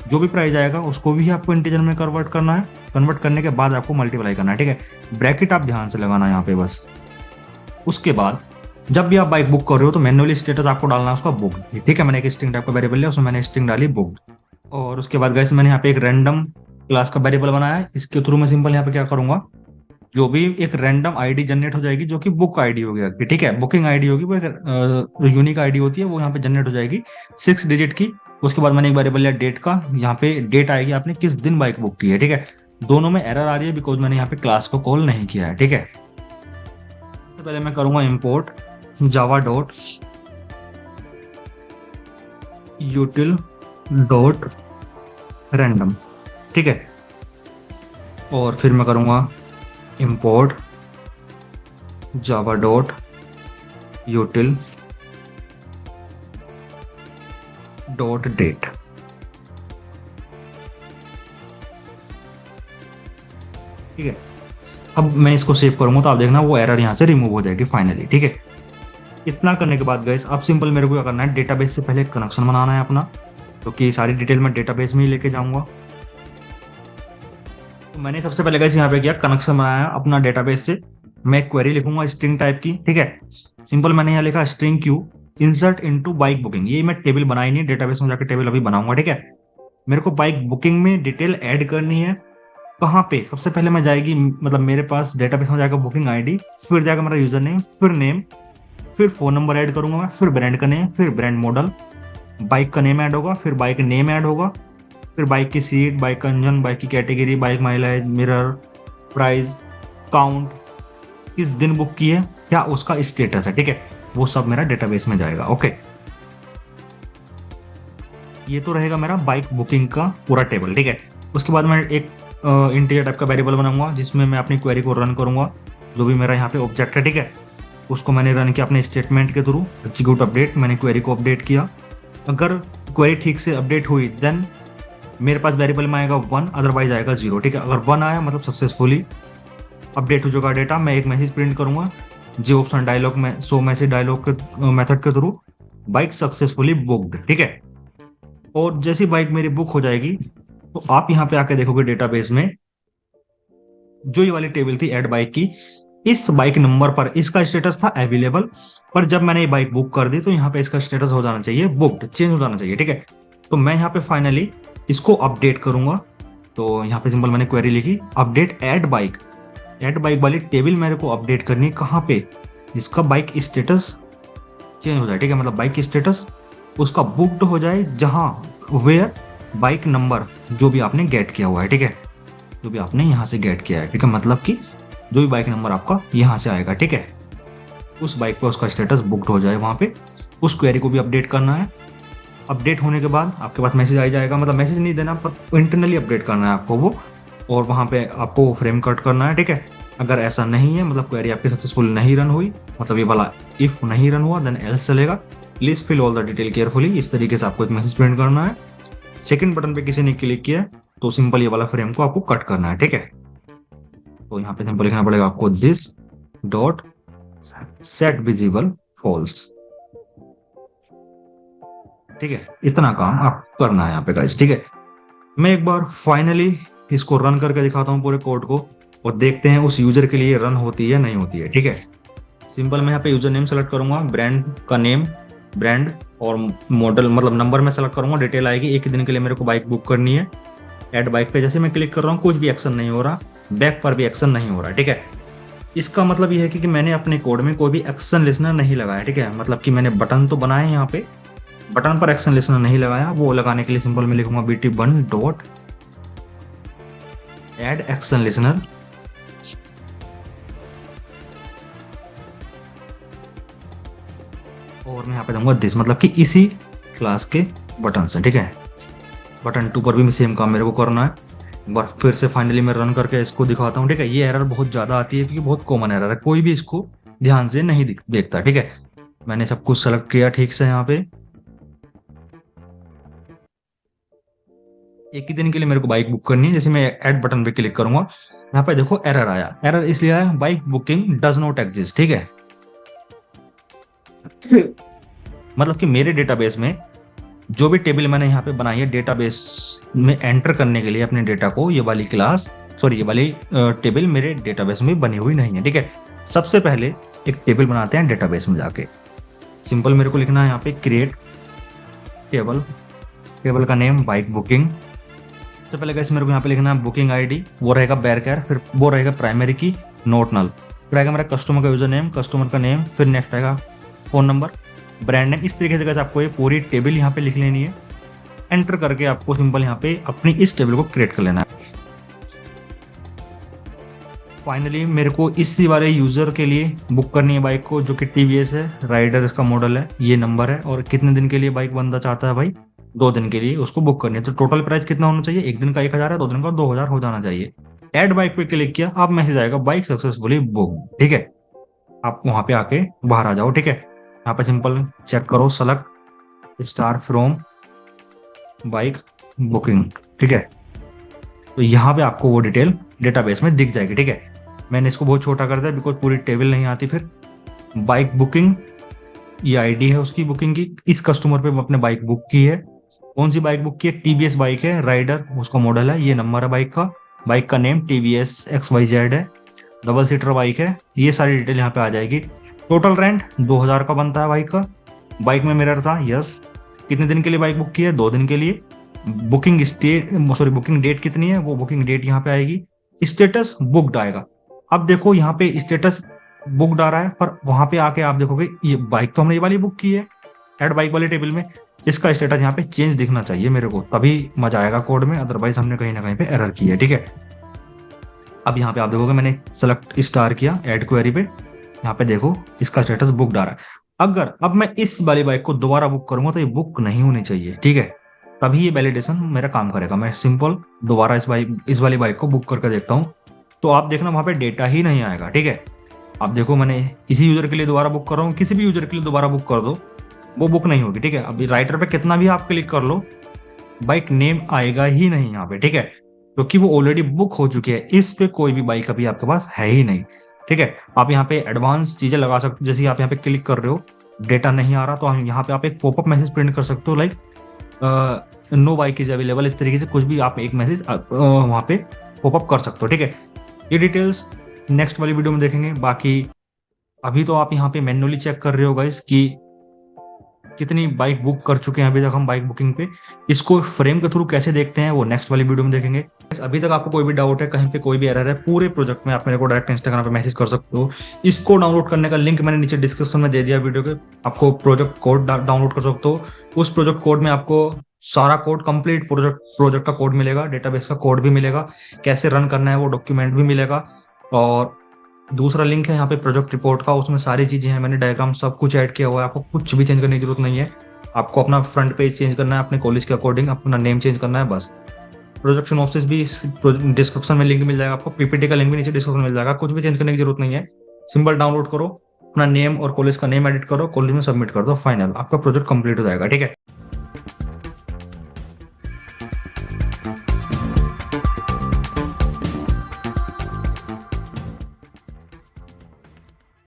जो भी प्राइस आएगा उसको भी आपको इंटीजर में कन्वर्ट करना है, कन्वर्ट करने के बाद आपको मल्टीप्लाई करना है, ठीक है। ब्रैकेट आप ध्यान से लगाना है यहाँ पे बस। उसके बाद जब भी आप बाइक बुक कर रहे हो तो मैन्युअली स्टेटस आपको डालना है उसका बुक्ड, ठीक है। मैंने एक स्ट्रिंग टाइप का वेरिएबल लिया, उसमें मैंने स्ट्रिंग डाली बुक्ड, और उसके बाद गाइस मैंने यहाँ पे एक रैंडम क्लास का वेरिएबल बनाया है, इसके थ्रू मैं सिंपल यहाँ पे क्या करूंगा, जो भी एक रैंडम आईडी जनरेट हो जाएगी जो कि बुक आईडी होगी, ठीक है, बुकिंग आईडी होगी, वो एक यूनिक आईडी होती है, वो यहाँ पे जनरेट हो जाएगी 6 डिजिट की। उसके बाद मैंने एक वेरिएबल लिया डेट का, यहाँ पे डेट आएगी आपने किस दिन बाइक बुक की है, ठीक है। दोनों में एरर आ रही है बिकॉज मैंने यहाँ पे क्लास को कॉल नहीं किया है, ठीक है। तो पहले मैं करूंगा import Java dot util dot random, ठीक है, और फिर मैं करूंगा import Java dot util dot date, ठीक है। अब मैं इसको सेव करूंगा तो आप देखना वो एरर यहाँ से रिमूव हो जाएगी फाइनली, ठीक है। इतना करने के बाद गाइस अब सिंपल मेरे को क्या करना है, डेटाबेस से पहले कनेक्शन बनाना है अपना, क्योंकि सारी डिटेल मैं डेटाबेस में ही लेके जाऊंगा। तो मैंने सबसे पहले गाइस यहाँ पे किया कनेक्शन बनाया अपना डेटाबेस से, मैं एक क्वेरी लिखूंगा स्ट्रिंग टाइप की, ठीक है। सिंपल मैंने यहाँ लिखा string Q insert into bike booking, ये मैं टेबल बनाई नहीं, डेटाबेस में जाकर टेबल अभी बनाऊंगा, ठीक है। मेरे को बाइक बुकिंग में डिटेल ऐड करनी है, कहाँ पे, सबसे पहले मैं जाएगी मतलब मेरे पास डेटाबेस में जाकर बुकिंग आईडी, फिर जाएगा मेरा यूजर नेम, फिर नेम, फिर फोन नंबर ऐड करूंगा मैं, फिर ब्रांड का नेम, फिर ब्रांड मॉडल, बाइक का नेम ऐड होगा, फिर बाइक नेम ऐड होगा, फिर बाइक की सीट, बाइक का इंजन, बाइक की category, bike mileage, mirror, price, count, किस दिन बुक की है, क्या उसका स्टेटस है, ठीक है। वो सब मेरा डेटाबेस में जाएगा, ओके। ये तो रहेगा मेरा बाइक बुकिंग का पूरा टेबल, ठीक है। उसके बाद मैं एक इंटीजर टाइप का वेरिएबल बनाऊंगा जिसमें मैं अपनी क्वेरी को रन करूंगा, जो भी मेरा यहाँ पे ऑब्जेक्ट है, ठीक है, उसको मैंने रन किया अपने स्टेटमेंट के थ्रू, एग्जीक्यूट अपडेट, मैंने क्वेरी को अपडेट किया। अगर क्वेरी ठीक से अपडेट हुई देन मेरे पास वेरिएबल में आएगा 1, अदरवाइज आएगा 0, ठीक है। अगर 1 आया मतलब सक्सेसफुली अपडेट हो चुका डेटा, मैं एक मैसेज प्रिंट करूंगा जो ऑप्शन डायलॉग में शो मैसेज डायलॉग के मेथड के थ्रू बाइक सक्सेसफुली बुक्ड, ठीक है। और जैसी बाइक मेरी बुक हो जाएगी तो आप यहाँ पे आके देखोगे डेटाबेस में जो ये वाली टेबल थी ऐड बाइक की, इस बाइक नंबर पर इसका स्टेटस था अवेलेबल, पर जब मैंने ये बाइक बुक कर दी तो यहाँ पे इसका स्टेटस हो जाना चाहिए बुक्ड, चेंज हो जाना चाहिए, ठीक है। तो मैं यहाँ पे फाइनली इसको अपडेट करूंगा, तो यहाँ पे सिंपल मैंने क्वेरी लिखी update add bike, add bike वाली टेबल मेरे को अपडेट करनी कहाँ पे, जिसका बाइक स्टेटस चेंज हो जाए, ठीक है, मतलब बाइक स्टेटस उसका बुक्ड हो जाए, जहां वेयर बाइक नंबर जो भी आपने गेट किया हुआ है, ठीक है, जो भी आपने यहाँ से गेट किया है, ठीक है, मतलब कि जो भी बाइक नंबर आपका यहाँ से आएगा, ठीक है, उस बाइक पे उसका स्टेटस बुकड हो जाए वहाँ पे। उस क्वेरी को भी अपडेट करना है। अपडेट होने के बाद आपके पास मैसेज आ जाएगा, मतलब मैसेज नहीं देना पर इंटरनली अपडेट करना है आपको वो, और वहाँ पे आपको फ्रेम कट करना है, ठीक है। अगर ऐसा नहीं है, मतलब क्वेरी आपकी सक्सेसफुल नहीं रन हुई, मतलब ये वाला इफ नहीं रन हुआ देन एल्स चलेगा। Please fill all the detail carefully, इस तरीके से आपको एक मैसेज प्रिंट करना है। सेकंड बटन पे किसी ने क्लिक किया तो सिंपल ये वाला फ्रेम को आपको कट करना है, ठीक है। तो यहाँ पे सिंपल लिखना पड़ेगा आपको this dot set visible false, ठीक है। इतना काम आप करना है यहाँ पे गाइस, ठीक है। मैं एक बार फाइनली इसको रन करके दिखाता हूँ पूरे कोड को, और देखते हैं उस यूजर के लिए रन होती है नहीं होती है, ठीक है। सिंपल मैं यहाँ पे यूजर नेम सेलेक्ट करूंगा, ब्रांड का नेम, ब्रांड और मॉडल मतलब नंबर में सेलेक्ट करूंगा। डिटेल आएगी, एक दिन के लिए मेरे को बाइक बुक करनी है। ऐड बाइक पे जैसे मैं क्लिक कर रहा हूँ कुछ भी एक्शन नहीं हो रहा, बैक पर भी एक्शन नहीं हो रहा, ठीक है। इसका मतलब ये है कि मैंने अपने कोड में कोई भी एक्शन लिसनर नहीं लगाया, ठीक है। मतलब कि मैंने बटन तो बनाए यहाँ पे, बटन पर एक्शन लिसनर नहीं लगाया। वो लगाने के लिए सिंपल मैं लिखूंगा BT1 dot add action listener, और मैं यहाँ पे दूंगा दिस, मतलब कि इसी क्लास के बटन से, ठीक है। बटन 2 पर भी सेम काम मेरे को करना है। एक बार फिर से फाइनली मैं रन करके इसको दिखाता हूँ, ठीक है। ये एरर बहुत ज्यादा आती है क्योंकि बहुत कॉमन एरर है, कोई भी इसको ध्यान से नहीं देखता, ठीक है। मैंने सब कुछ सेलेक्ट किया ठीक से। यहाँ पे एक ही दिन के लिए मेरे को बाइक बुक करनी है। जैसे मैं ऐड बटन पे क्लिक करूंगा, यहाँ पे देखो एरर आया। एरर इसलिए आया bike booking does not exist, ठीक है। मतलब कि मेरे डेटाबेस में जो भी टेबल मैंने यहाँ पे बनाई है डेटाबेस में एंटर करने के लिए अपने डेटा को, ये वाली क्लास सॉरी ये वाली टेबल मेरे डेटाबेस में बनी हुई नहीं है, ठीक है। सबसे पहले एक टेबल बनाते हैं डेटाबेस में जाके। सिंपल मेरे को लिखना है यहाँ पे क्रिएट टेबल, टेबल का नेम बाइक बुकिंग। सबसे पहले कैसे मेरे को यहाँ पे लिखना है बुकिंग आईडी, वो रहेगा बैरकैर, फिर वो रहेगा प्राइमरी की नोट नल, फिर आएगा मेरा कस्टमर का यूजर नेम, कस्टमर का नेम, फिर नेक्स्ट आएगा फोन नंबर, ब्रांड नेम। इस तरीके से आपको ये पूरी टेबल यहाँ पे लिख लेनी है। एंटर करके आपको सिंपल यहाँ पे अपनी इस टेबल को क्रिएट कर लेना है। फाइनली मेरे को इसी वाले यूजर के लिए बुक करनी है बाइक को, जो कि TVS है, राइडर इसका मॉडल है, ये नंबर है, और कितने दिन के लिए बाइक बंदा चाहता है भाई, 2 दिन के लिए उसको बुक करनी है। तो टोटल प्राइस कितना होना चाहिए, एक दिन का 1000 है, 2 दिन का 2000 हो जाना चाहिए। ऐड बाइक पे क्लिक किया, अब मैसेज आएगा बाइक सक्सेसफुली बुक, ठीक है। आप वहां पे आके बाहर आ जाओ, ठीक है। यहाँ पे सिंपल चेक करो select star from bike booking, ठीक है। तो यहाँ पे आपको वो डिटेल डेटाबेस में दिख जाएगी, ठीक है। मैंने इसको बहुत छोटा कर दिया बिकॉज पूरी टेबल नहीं आती फिर। बाइक बुकिंग, ये आईडी है उसकी बुकिंग की, इस कस्टमर पे अपने बाइक बुक की है। कौन सी बाइक बुक की है, TVS बाइक है, राइडर उसका मॉडल है, ये नंबर है बाइक का, बाइक का नेम TVS XYZ है, डबल सीटर बाइक है। ये सारी डिटेल यहाँ पे आ जाएगी। टोटल रेंट 2000 का बनता है बाइक का। बाइक में मिरर था, यस। कितने दिन के लिए बाइक बुक की है, 2 दिन के लिए। बुकिंग बुकिंग डेट कितनी है, वो बुकिंग डेट यहाँ पे आएगी। स्टेटस बुकड आएगा। अब देखो यहाँ पे स्टेटस बुकड आ रहा है, पर वहां पे आके आप देखोगे ये बाइक तो हमने ये वाली बुक की है ऐड बाइक वाली टेबल में, इसका स्टेटस यहाँ पे चेंज दिखना चाहिए मेरे को, तभी मजा आएगा कोड में, अदरवाइज हमने कहीं ना कहीं पे एरर की है, ठीक है। अब यहाँ पे आप देखोगे मैंने सेलेक्ट स्टार किया ऐड क्वेरी पे, यहाँ पे देखो इसका स्टेटस बुकड आ रहा है। अगर अब मैं इस वाली बाइक को दोबारा बुक करूंगा तो ये बुक नहीं होनी चाहिए, ठीक है, तभी ये वैलिडेशन मेरा काम करेगा। मैं सिंपल दोबारा इस वाली बाइक को बुक करके देखता हूँ, तो आप देखना वहां पे डेटा ही नहीं आएगा, ठीक है। अब देखो मैंने इसी यूजर के लिए दोबारा बुक कर रहा हूँ, किसी भी यूजर के लिए दोबारा बुक कर दो, वो बुक नहीं होगी, ठीक है। अभी राइटर पे कितना भी आप क्लिक कर लो, बाइक नेम आएगा ही नहीं यहाँ पे, ठीक है, क्योंकि वो ऑलरेडी बुक हो चुकी है। इस पे कोई भी बाइक अभी आपके पास है ही नहीं, ठीक है। आप यहाँ पे एडवांस चीजें लगा सकते हो, जैसे आप यहाँ पे क्लिक कर रहे हो डेटा नहीं आ रहा, तो हम यहाँ पे आप एक पॉपअप मैसेज प्रिंट कर सकते हो, like no bike is available, इस तरीके से कुछ भी आप एक मैसेज वहाँ पे पॉपअप कर सकते हो, ठीक है। ये डिटेल्स नेक्स्ट वाली वीडियो में देखेंगे। बाकी अभी तो आप यहाँ पे मैन्युअली चेक कर रहे हो गाइस कि कितनी बाइक बुक कर चुके हैं अभी तक हम बाइक बुकिंग पे। इसको फ्रेम के थ्रू कैसे देखते हैं वो नेक्स्ट वाली वीडियो में देखेंगे। अभी तक आपको कोई भी डाउट है, कहीं पे कोई भी एरर है, पूरे प्रोजेक्ट में आप मेरे को डायरेक्ट इंस्टाग्राम पे मैसेज कर सकते हो। इसको डाउनलोड करने का लिंक मैंने नीचे डिस्क्रिप्शन में दे दिया वीडियो के, आपको प्रोजेक्ट कोड डाउनलोड कर सकते हो। उस प्रोजेक्ट कोड में आपको सारा कोड कंप्लीट प्रोजेक्ट का कोड मिलेगा, डेटाबेस का कोड भी मिलेगा, कैसे रन करना है वो डॉक्यूमेंट भी मिलेगा, और दूसरा लिंक है यहाँ पे प्रोजेक्ट रिपोर्ट का, उसमें सारी चीजें हैं, मैंने डायग्राम सब कुछ ऐड किया हुआ है, आपको कुछ भी चेंज करने की जरूरत नहीं है। आपको अपना फ्रंट पेज चेंज करना है अपने कॉलेज के अकॉर्डिंग, अपना नेम चेंज करना है बस। प्रोजेक्ट सिनॉप्सिस भी डिस्क्रिप्शन में लिंक मिल जाएगा आपको, पीपीटी का लिंक भी नीचे डिस्क्रिप्शन में मिल जाएगा, कुछ भी चेंज करने की जरूरत नहीं है। सिंपल डाउनलोड करो, अपना नेम और कॉलेज का नेम एडिट करो, कॉलेज में सबमिट कर दो, फाइनल आपका प्रोजेक्ट कंप्लीट हो जाएगा। ठीक है।